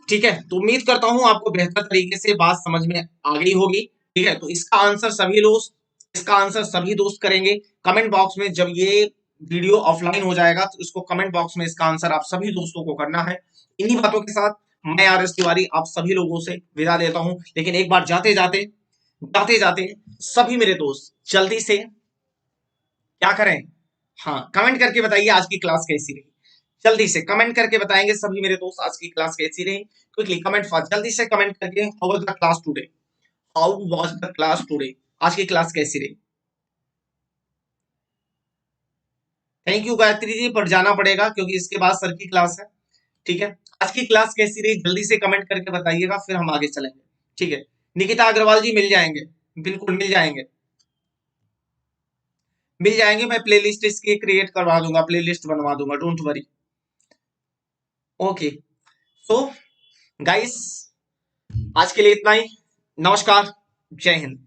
ठीक है, तो उम्मीद करता हूं आपको बेहतर तरीके से बात समझ में आ गई होगी। ठीक है, तो इसका आंसर सभी दोस्त, इसका आंसर सभी दोस्त करेंगे कमेंट बॉक्स में। जब ये वीडियो ऑफलाइन हो जाएगा तो इसको कमेंट बॉक्स में इसका आंसर आप सभी दोस्तों को करना है। इन्हीं बातों के साथ मैं आर एस तिवारी आप सभी लोगों से विदा लेता हूं। लेकिन एक बार जाते जाते, जाते जाते सभी मेरे दोस्त जल्दी से क्या करें, हाँ कमेंट करके बताइए आज की क्लास कैसी रही। जल्दी से कमेंट करके बताएंगे सभी मेरे दोस्त आज की क्लास कैसी रही। क्विकली कमेंट फास्ट, जल्दी से कमेंट करके, how was the class today, how was the class today, आज की क्लास कैसी रही। थैंक यू गायत्री जी, पर जाना पड़ेगा क्योंकि इसके बाद सर की क्लास है। ठीक है, आज की क्लास कैसी रही जल्दी से कमेंट करके बताइएगा, फिर हम आगे चलेंगे। ठीक है, निकिता अग्रवाल जी मिल जाएंगे, बिल्कुल मिल जाएंगे, मिल जाएंगे। मैं प्लेलिस्ट इसकी क्रिएट करवा दूंगा, प्लेलिस्ट बनवा दूंगा, don't worry. Okay, so guys आज के लिए इतना ही। नमस्कार, जय हिंद।